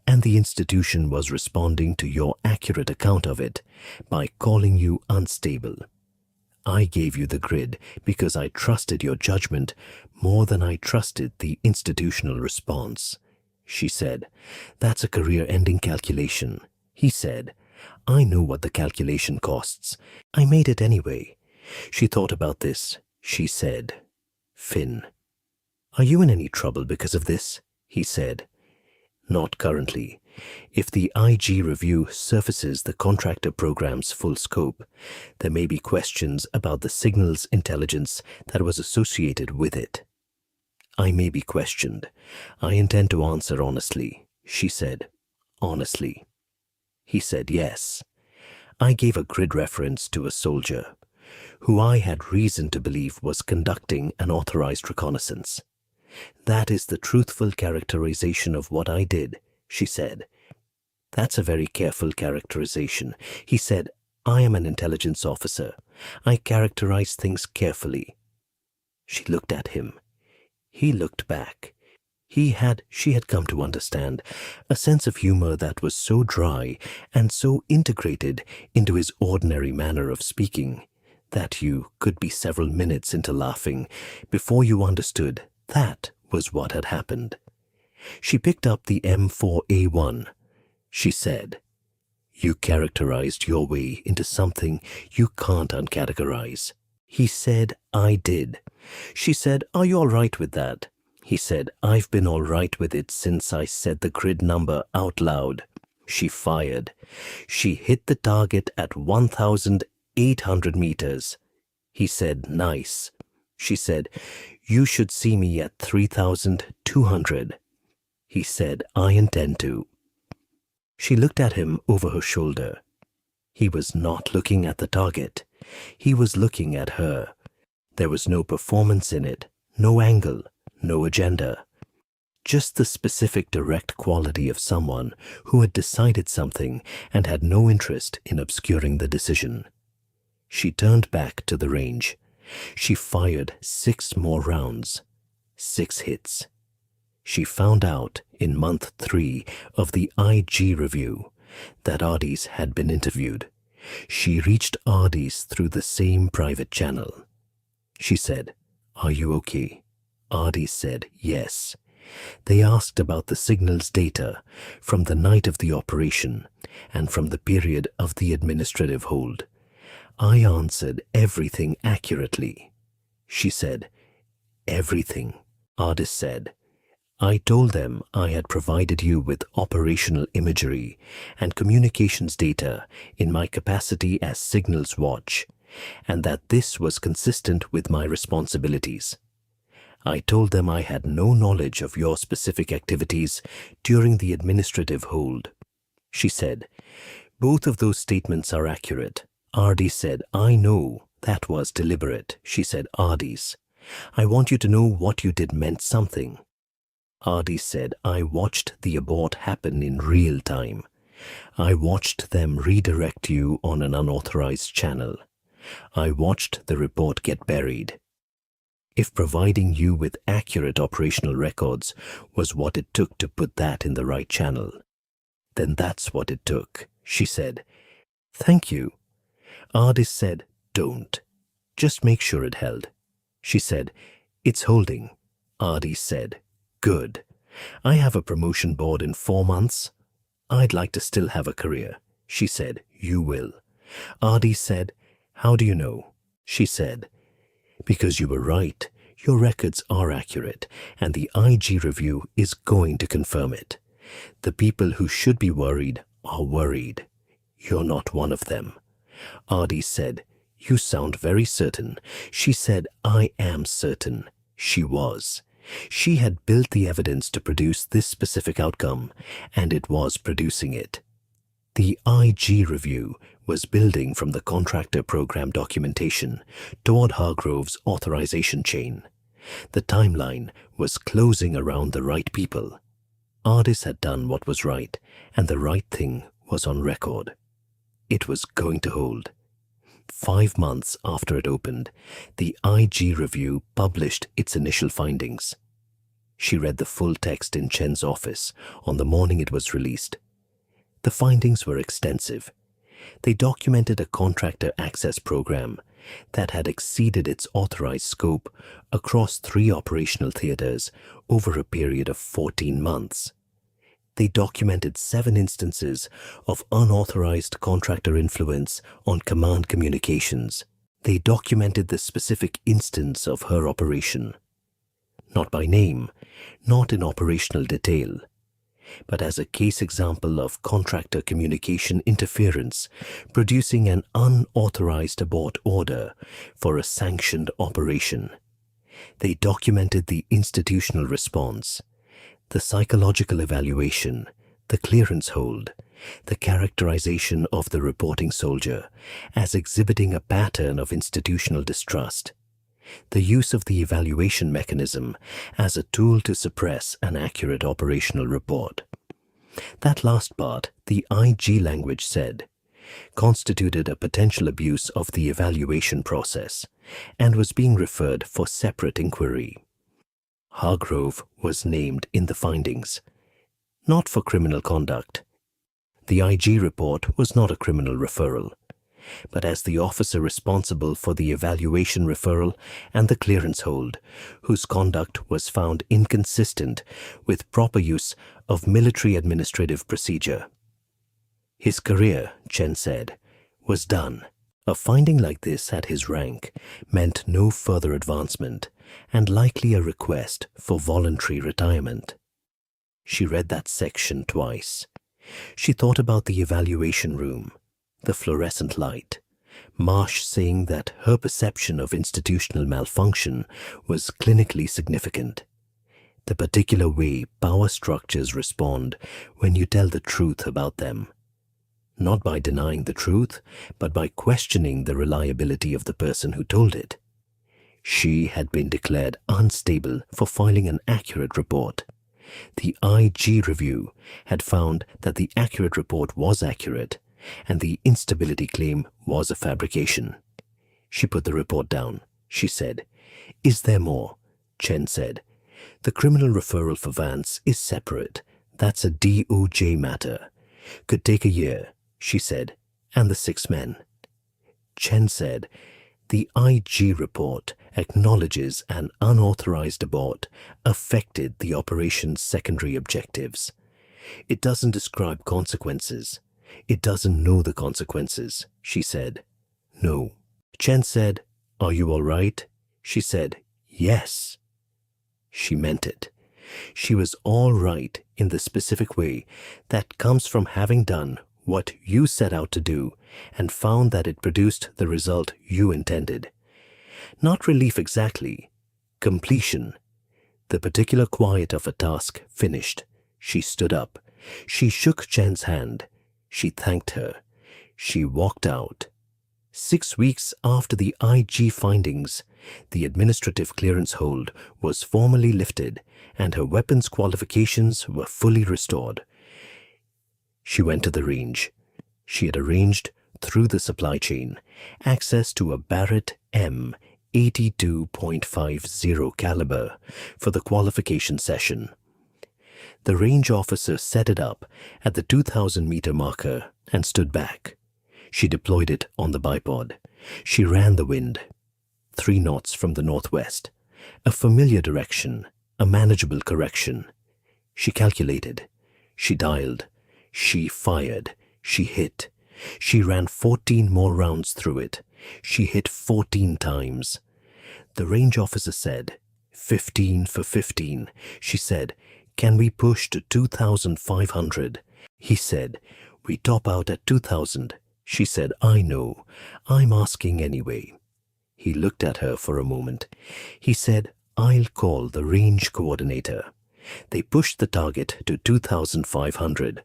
And the institution was responding to your accurate account of it by calling you unstable. I gave you the grid because I trusted your judgment more than I trusted the institutional response." She said, "That's a career-ending calculation." He said, "I know what the calculation costs. I made it anyway." She thought about this. She said, "Finn, are you in any trouble because of this?" He said, "Not currently. If the IG review surfaces the contractor program's full scope, there may be questions about the signals intelligence that was associated with it." "I may be questioned. I intend to answer honestly," she said. "Honestly." He said, "Yes." I gave a grid reference to a soldier who I had reason to believe was conducting an authorized reconnaissance. "That is the truthful characterization of what I did," she said. "That's a very careful characterization." He said, "I am an intelligence officer. I characterize things carefully." She looked at him. He looked back. She had come to understand a sense of humor that was so dry and so integrated into his ordinary manner of speaking that you could be several minutes into laughing before you understood that was what had happened. She picked up the M4A1. She said, "You characterized your way into something you can't uncategorize." He said, "I did." She said, "Are you all right with that?" He said, "I've been all right with it since I said the grid number out loud." She fired. She hit the target at 1,800 meters. He said, "Nice." She said, "You should see me at 3,200. He said, "I intend to." She looked at him over her shoulder. He was not looking at the target. He was looking at her. There was no performance in it, no angle, no agenda. Just the specific direct quality of someone who had decided something and had no interest in obscuring the decision. She turned back to the range. She fired 6 more rounds. 6 hits. She found out in month 3 of the IG review that Ardis had been interviewed. She reached Ardis through the same private channel. She said, "Are you okay?" Ardis said, "Yes." They asked about the signals data from the night of the operation and from the period of the administrative hold. I answered everything accurately. She said, "Everything." Ardis said, "I told them I had provided you with operational imagery and communications data in my capacity as signals watch, and that this was consistent with my responsibilities. I told them I had no knowledge of your specific activities during the administrative hold." She said, "Both of those statements are accurate." Ardis said, "I know that was deliberate." She said, "Ardis, I want you to know what you did meant something." Ardis said, "I watched the abort happen in real time. I watched them redirect you on an unauthorized channel. I watched the report get buried. If providing you with accurate operational records was what it took to put that in the right channel, then that's what it took." She said, "Thank you." Ardis said, "Don't. Just make sure it held." She said, "It's holding." Ardis said, "Good. I have a promotion board in 4 months. I'd like to still have a career." She said, "You will." Ardi said, "How do you know?" She said, "Because you were right. Your records are accurate, and the IG review is going to confirm it. The people who should be worried are worried. You're not one of them." Ardi said, "You sound very certain." She said, "I am certain." She was. She had built the evidence to produce this specific outcome, and it was producing it. The IG review was building from the contractor program documentation toward Hargrove's authorization chain. The timeline was closing around the right people. Ardis had done what was right, and the right thing was on record. It was going to hold. 5 months after it opened, the IG review published its initial findings. She read the full text in Chen's office on the morning it was released. The findings were extensive. They documented a contractor access program that had exceeded its authorized scope across 3 operational theaters over a period of 14 months. They documented 7 instances of unauthorized contractor influence on command communications. They documented the specific instance of her operation. Not by name, not in operational detail, but as a case example of contractor communication interference, producing an unauthorized abort order for a sanctioned operation. They documented the institutional response, the psychological evaluation, the clearance hold, the characterization of the reporting soldier as exhibiting a pattern of institutional distrust, the use of the evaluation mechanism as a tool to suppress an accurate operational report. That last part, the IG language said, constituted a potential abuse of the evaluation process and was being referred for separate inquiry. Hargrove was named in the findings, not for criminal conduct. The IG report was not a criminal referral, but as the officer responsible for the evaluation referral and the clearance hold, whose conduct was found inconsistent with proper use of military administrative procedure. His career, Chen said, was done. A finding like this at his rank meant no further advancement and likely a request for voluntary retirement. She read that section twice. She thought about the evaluation room, the fluorescent light, Marsh saying that her perception of institutional malfunction was clinically significant. The particular way power structures respond when you tell the truth about them. Not by denying the truth, but by questioning the reliability of the person who told it. She had been declared unstable for filing an accurate report. The IG review had found that the accurate report was accurate, and the instability claim was a fabrication. She put the report down. She said, "Is there more?" Chen said, "The criminal referral for Vance is separate. That's a DOJ matter. Could take a year," she said, "and the 6 men." Chen said, "The IG report acknowledges an unauthorized abort affected the operation's secondary objectives. It doesn't describe consequences. It doesn't know the consequences," she said. "No." Chen said, "Are you all right?" She said, "Yes." She meant it. She was all right in the specific way that comes from having done what you set out to do and found that it produced the result you intended. Not relief exactly, completion. The particular quiet of a task finished. She stood up. She shook Chen's hand. She thanked her. She walked out. 6 weeks after the IG findings, the administrative clearance hold was formally lifted and her weapons qualifications were fully restored. She went to the range. She had arranged, through the supply chain, access to a Barrett M 82.50 caliber for the qualification session. The range officer set it up at the 2,000-meter marker and stood back. She deployed it on the bipod. She ran the wind. 3 knots from the northwest. A familiar direction, a manageable correction. She calculated. She dialed. She fired. She hit. She ran 14 more rounds through it. She hit 14 times. The range officer said, 15 for 15. She said, can we push to 2,500? He said, we top out at 2,000. She said, I know. I'm asking anyway. He looked at her for a moment. He said, I'll call the range coordinator. They pushed the target to 2,500.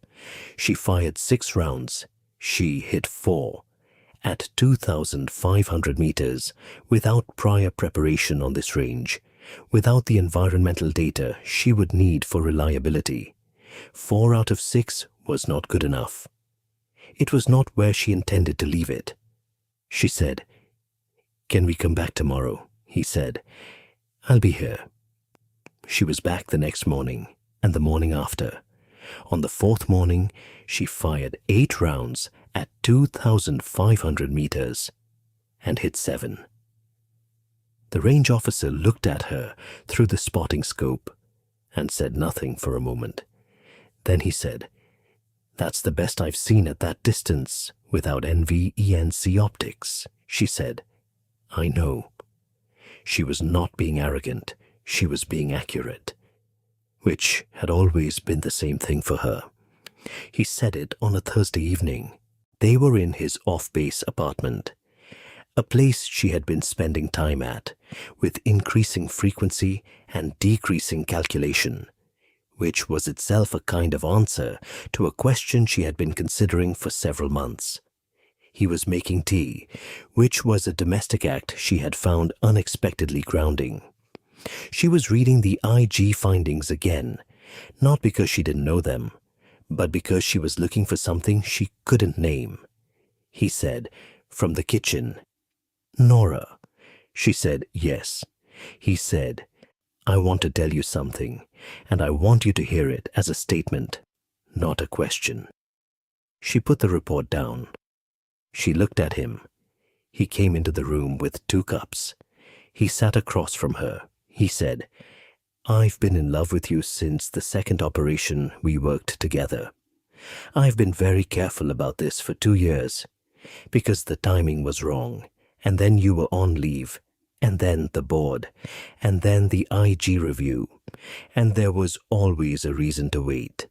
She fired 6 rounds. She hit 4. At 2,500 meters, without prior preparation on this range, without the environmental data she would need for reliability, 4 out of 6 was not good enough. It was not where she intended to leave it. She said, can we come back tomorrow? He said, I'll be here. She was back the next morning and the morning after. On the 4th morning, she fired 8 rounds at 2,500 meters and hit 7. The range officer looked at her through the spotting scope and said nothing for a moment. Then he said, that's the best I've seen at that distance without NVENC optics. She said, I know. She was not being arrogant. She was being accurate, which had always been the same thing for her. He said it on a Thursday evening. They were in his off-base apartment, a place she had been spending time at, with increasing frequency and decreasing calculation, which was itself a kind of answer to a question she had been considering for several months. He was making tea, which was a domestic act she had found unexpectedly grounding. She was reading the IG findings again, not because she didn't know them, but because she was looking for something she couldn't name. He said, from the kitchen, Nora. She said, yes. He said, I want to tell you something, and I want you to hear it as a statement, not a question. She put the report down. She looked at him. He came into the room with 2 cups. He sat across from her. He said, I've been in love with you since the 2nd operation we worked together. I've been very careful about this for 2 years, because the timing was wrong, and then you were on leave, and then the board, and then the IG review, and there was always a reason to wait.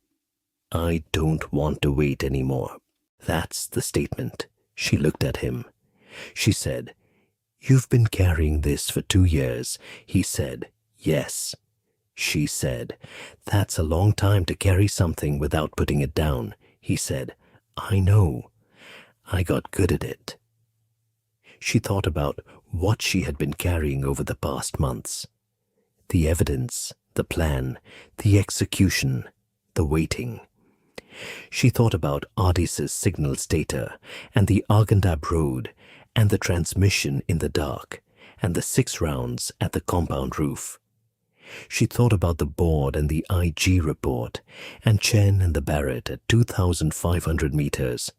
I don't want to wait anymore. That's the statement. She looked at him. She said, You've been carrying this for 2 years. He said, yes. She said, that's a long time to carry something without putting it down. He said, I know. I got good at it. She thought about what she had been carrying over the past months. The evidence, the plan, the execution, the waiting. She thought about Ardis's signals data and the Arghandab road and the transmission in the dark and the 6 rounds at the compound roof. She thought about the board and the IG report and Chen and the Barrett at 2,500 meters.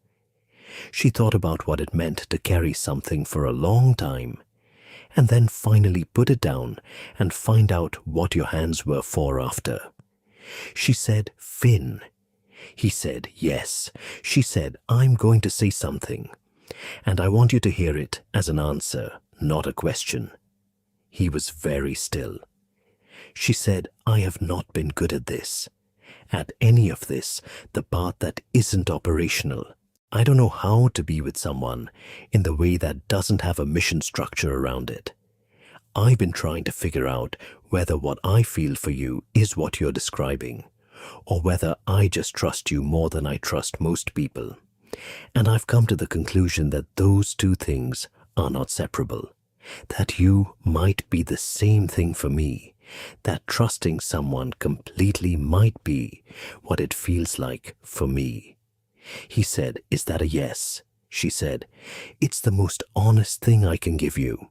She thought about what it meant to carry something for a long time and then finally put it down and find out what your hands were for after. She said, Finn. He said, yes. She said, I'm going to say something, and I want you to hear it as an answer, not a question. He was very still. She said, I have not been good at this. At any of this, the part that isn't operational. I don't know how to be with someone in the way that doesn't have a mission structure around it. I've been trying to figure out whether what I feel for you is what you're describing, or whether I just trust you more than I trust most people. And I've come to the conclusion that those 2 things are not separable, that you might be the same thing for me, that trusting someone completely might be what it feels like for me. He said, is that a yes? She said, it's the most honest thing I can give you.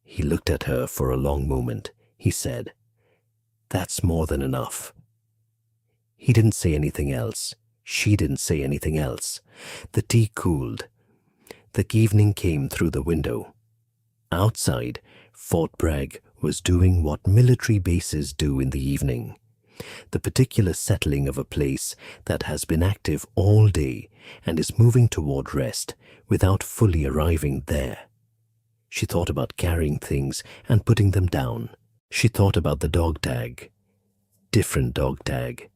He looked at her for a long moment. He said, that's more than enough. He didn't say anything else. She didn't say anything else. The tea cooled. The evening came through the window. Outside, Fort Bragg was doing what military bases do in the evening. the particular settling of a place that has been active all day and is moving toward rest without fully arriving there. She thought about carrying things and putting them down. She thought about the dog tag. Different dog tag.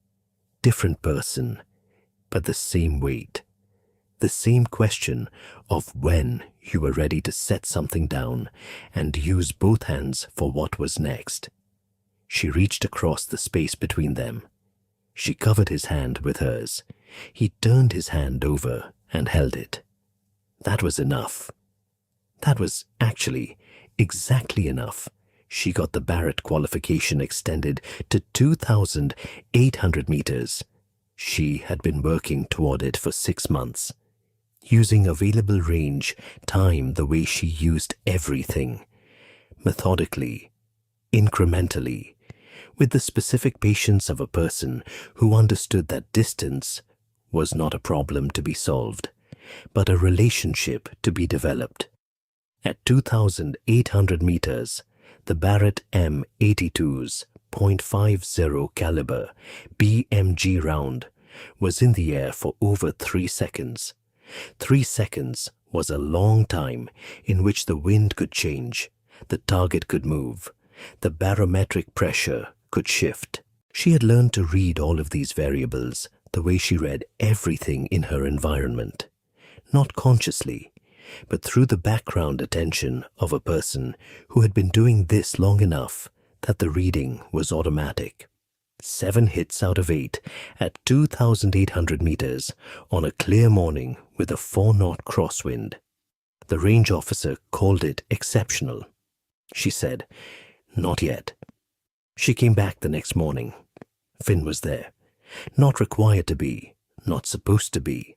Different person, but the same weight. The same question of when you were ready to set something down and use both hands for what was next. She reached across the space between them. She covered his hand with hers. He turned his hand over and held it. That was enough. That was actually exactly enough. She got the Barrett qualification extended to 2,800 meters. She had been working toward it for 6 months, using available range, time the way she used everything, methodically, incrementally, with the specific patience of a person who understood that distance was not a problem to be solved, but a relationship to be developed. At 2,800 meters, the Barrett M82's .50 caliber BMG round was in the air for over 3 seconds. 3 seconds was a long time in which the wind could change, the target could move, the barometric pressure could shift. She had learned to read all of these variables the way she read everything in her environment, not consciously, but through the background attention of a person who had been doing this long enough that the reading was automatic. 7 hits out of 8 at 2,800 meters on a clear morning with a 4-knot crosswind. The range officer called it exceptional. She said, "Not yet." She came back the next morning. Finn was there. Not required to be, not supposed to be,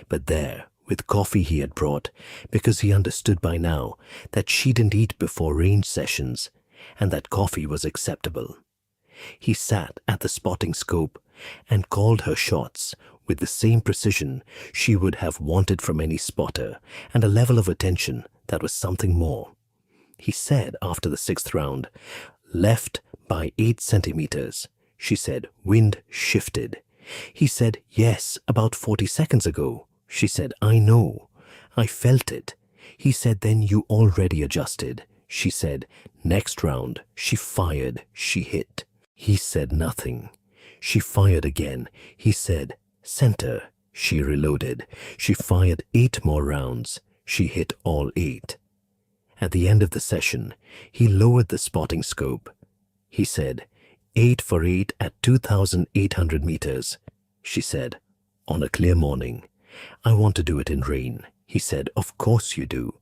but there with coffee he had brought because he understood by now that she didn't eat before range sessions and that coffee was acceptable. He sat at the spotting scope and called her shots with the same precision she would have wanted from any spotter and a level of attention that was something more. He said after the 6th round, "Left by 8 centimeters." She said, "Wind shifted." He said, "Yes, about 40 seconds ago." She said, "I know. I felt it." He said, "Then you already adjusted." She said, "Next round." She fired. She hit. He said nothing. She fired again. He said, "Center." She reloaded. She fired 8 more rounds. She hit all 8. At the end of the session, he lowered the spotting scope. He said, 8 for 8 at 2,800 meters. She said, "On a clear morning. I want to do it in rain." He said, "Of course you do."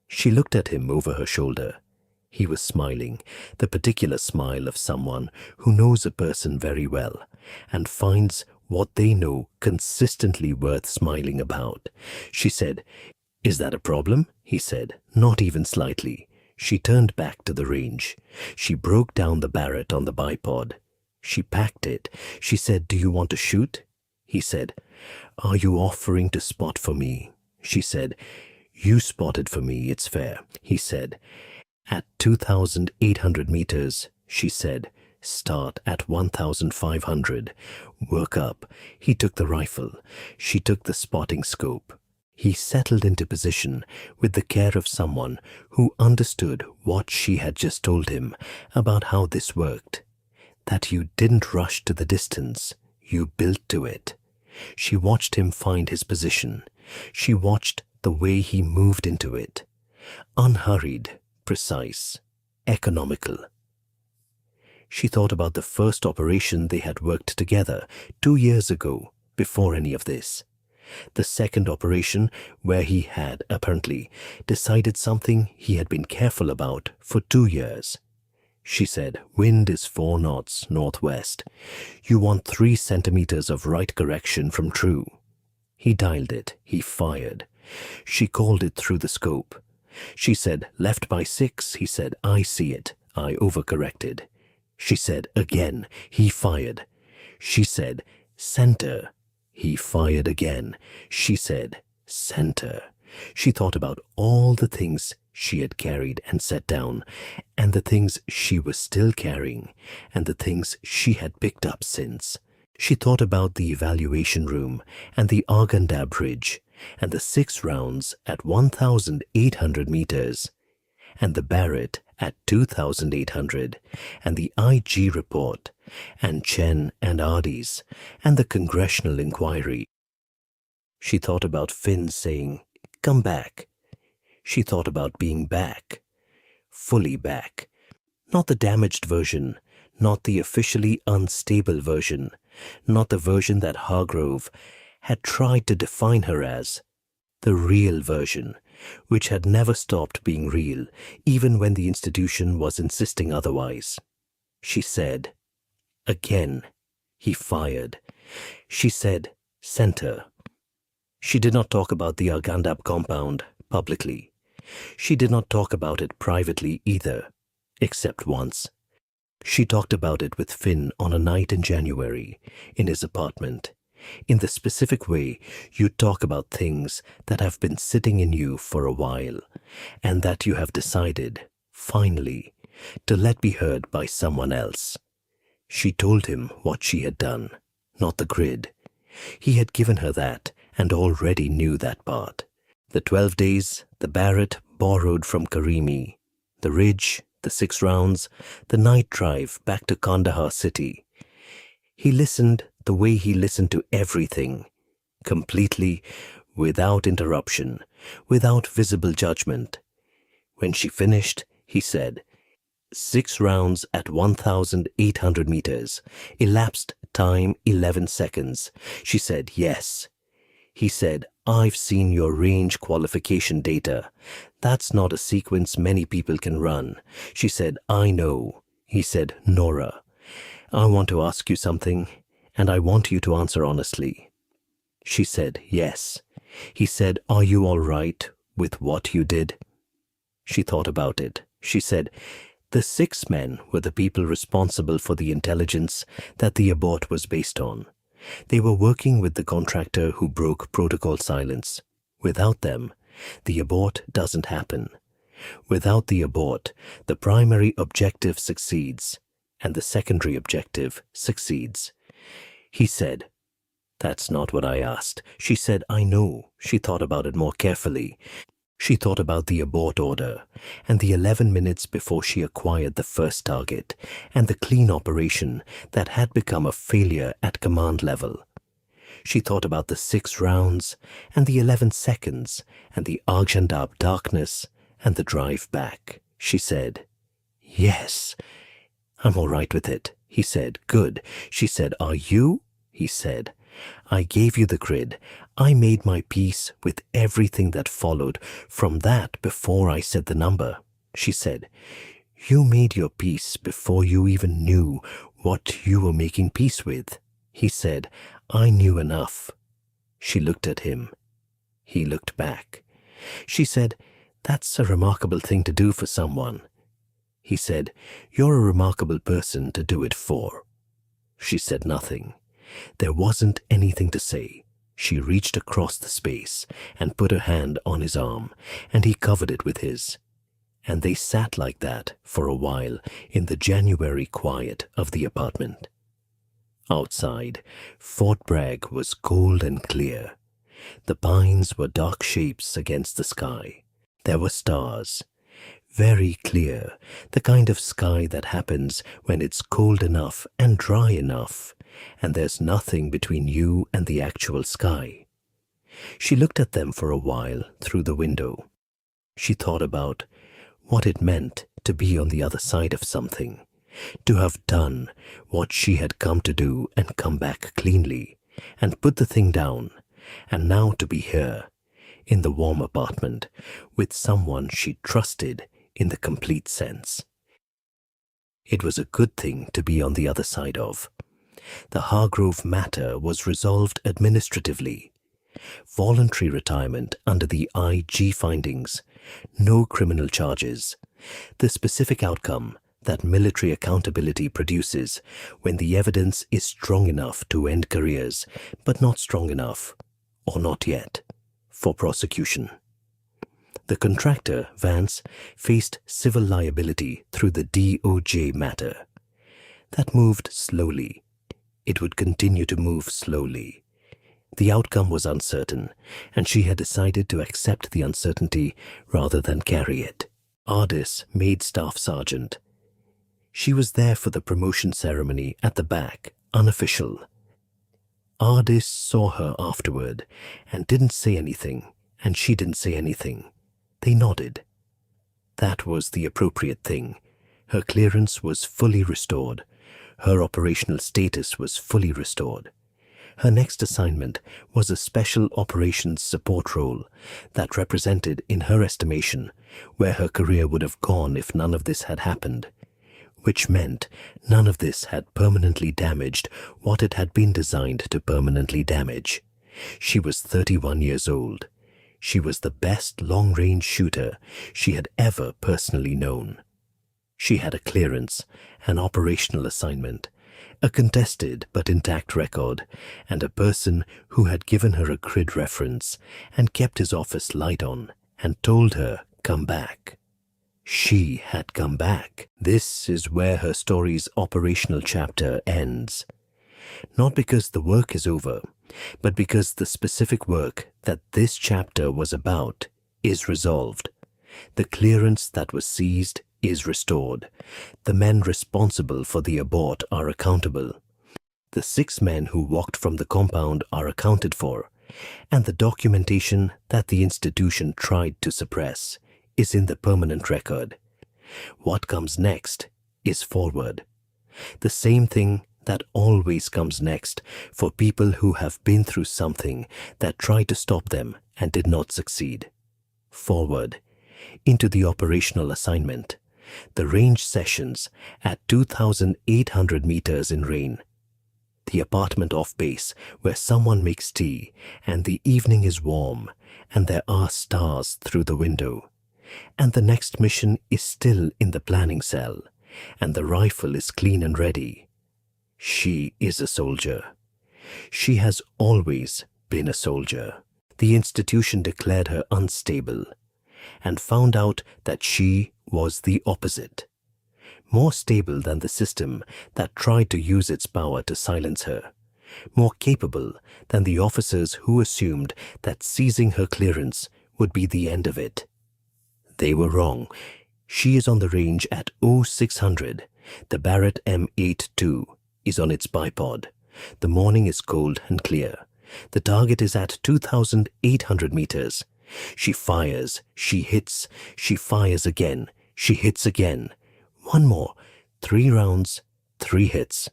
She looked at him over her shoulder. He was smiling, the particular smile of someone who knows a person very well and finds what they know consistently worth smiling about. She said, "Is that a problem?" He said, "Not even slightly." She turned back to the range. She broke down the Barrett on the bipod. She packed it. She said, "Do you want to shoot?" He said, "Are you offering to spot for me?" She said, "You spotted for me, it's fair." He said, "At 2,800 meters," she said, "start at 1,500. Work up." He took the rifle. She took the spotting scope. He settled into position with the care of someone who understood what she had just told him about how this worked. That you didn't rush to the distance, you built to it. She watched him find his position. She watched the way he moved into it. Unhurried, precise, economical. She thought about the first operation they had worked together 2 years ago, before any of this. The second operation, where he had, apparently, decided something he had been careful about for 2 years. She said, "Wind is 4 knots northwest. You want 3 centimeters of right correction from true." He dialed it. He fired. She called it through the scope. She said, "Left by 6." He said, "I see it. I overcorrected." She said, again. He fired. She said, "Center." He fired again. She said, "Center." She thought about all the things she had carried and set down, and the things she was still carrying, and the things she had picked up since. She thought about the evaluation room and the Afghan bridge, and the 6 rounds at 1,800 meters, and the Barrett at 2,800, and the IG report, and Chen and Ardy's, and the congressional inquiry. She thought about Finn saying, "Come back." She thought about being back, fully back. Not the damaged version, not the officially unstable version, not the version that Hargrove had tried to define her as. The real version, which had never stopped being real, even when the institution was insisting otherwise. She said, again, he fired. She said, center. She did not talk about the Argandab compound publicly. She did not talk about it privately either, except once. She talked about it with Finn on a night in January, in his apartment, in the specific way you talk about things that have been sitting in you for a while, and that you have decided, finally, to let be heard by someone else. She told him what she had done, not the grid. He had given her that and already knew that part. The 12 days, the Barrett borrowed from Karimi, the ridge, the 6 rounds, the night drive back to Kandahar city. He listened the way he listened to everything, completely, without interruption, without visible judgment. When she finished, he said, 6 rounds at 1,800 meters, elapsed time 11 seconds. She said, yes. He said, I've seen your range qualification data. That's not a sequence many people can run. She said, I know. He said, Nora, I want to ask you something, and I want you to answer honestly. She said, yes. He said, are you all right with what you did? She thought about it. She said, the 6 men were the people responsible for the intelligence that the abort was based on. They were working with the contractor who broke protocol silence. Without them, the abort doesn't happen. Without the abort, the primary objective succeeds, and the secondary objective succeeds. He said, that's not what I asked. She said, I know. She thought about it more carefully. She thought about the abort order, and the 11 minutes before she acquired the first target, and the clean operation that had become a failure at command level. She thought about the 6 rounds, and the 11 seconds, and the Argandab darkness, and the drive back. She said, yes, I'm all right with it. He said, good. She said, are you? He said, I gave you the grid. I made my peace with everything that followed from that before I said the number. She said, you made your peace before you even knew what you were making peace with. He said, I knew enough. She looked at him. He looked back. She said, that's a remarkable thing to do for someone. He said, you're a remarkable person to do it for. She said nothing. There wasn't anything to say. She reached across the space and put her hand on his arm, and he covered it with his. And they sat like that for a while in the January quiet of the apartment. Outside, Fort Bragg was cold and clear. The pines were dark shapes against the sky. There were stars. Very clear, the kind of sky that happens when it's cold enough and dry enough, and there's nothing between you and the actual sky. She looked at them for a while through the window. She thought about what it meant to be on the other side of something, to have done what she had come to do and come back cleanly, and put the thing down, and now to be here, in the warm apartment, with someone she trusted in the complete sense. It was a good thing to be on the other side of. The Hargrove matter was resolved administratively. Voluntary retirement under the IG findings. No criminal charges. The specific outcome that military accountability produces when the evidence is strong enough to end careers, but not strong enough, or not yet, for prosecution. The contractor, Vance, faced civil liability through the DOJ matter. That moved slowly. It would continue to move slowly. The outcome was uncertain, and she had decided to accept the uncertainty rather than carry it. Ardis, maid staff sergeant. She was there for the promotion ceremony at the back, unofficial. Ardis saw her afterward and didn't say anything, and she didn't say anything. They nodded. That was the appropriate thing. Her clearance was fully restored. Her operational status was fully restored. Her next assignment was a special operations support role that represented, in her estimation, where her career would have gone if none of this had happened, which meant none of this had permanently damaged what it had been designed to permanently damage. She was 31 years old. She was the best long-range shooter she had ever personally known. She had a clearance, an operational assignment, a contested but intact record, and a person who had given her a grid reference and kept his office light on and told her, "Come back." She had come back. This is where her story's operational chapter ends. Not because the work is over, but because the specific work that this chapter was about is resolved. The clearance that was seized is restored. The men responsible for the abort are accountable. The 6 men who walked from the compound are accounted for, and the documentation that the institution tried to suppress is in the permanent record. What comes next is forward. The same thing that always comes next for people who have been through something that tried to stop them and did not succeed. Forward, into the operational assignment, the range sessions at 2,800 meters in rain, the apartment off base where someone makes tea and the evening is warm and there are stars through the window, and the next mission is still in the planning cell, and the rifle is clean and ready. She is a soldier. She has always been a soldier. The institution declared her unstable and found out that she was the opposite. More stable than the system that tried to use its power to silence her. More capable than the officers who assumed that seizing her clearance would be the end of it. They were wrong. She is on the range at 0600. The Barrett M82 is on its bipod. The morning is cold and clear. The target is at 2,800 meters. She fires, she hits, she fires again, she hits again. One more, 3 rounds, 3 hits.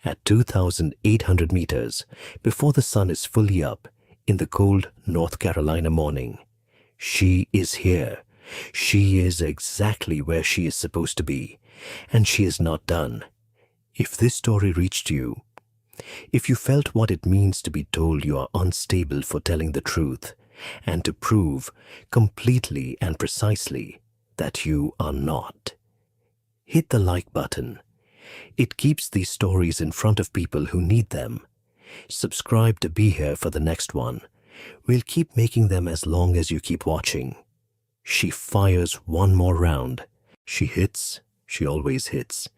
At 2,800 meters, before the sun is fully up, in the cold North Carolina morning. She is here. She is exactly where she is supposed to be, and she is not done. If this story reached you, if you felt what it means to be told you are unstable for telling the truth, and to prove completely and precisely that you are not, hit the like button. It keeps these stories in front of people who need them. Subscribe to be here for the next one. We'll keep making them as long as you keep watching. She fires one more round. She hits. She always hits.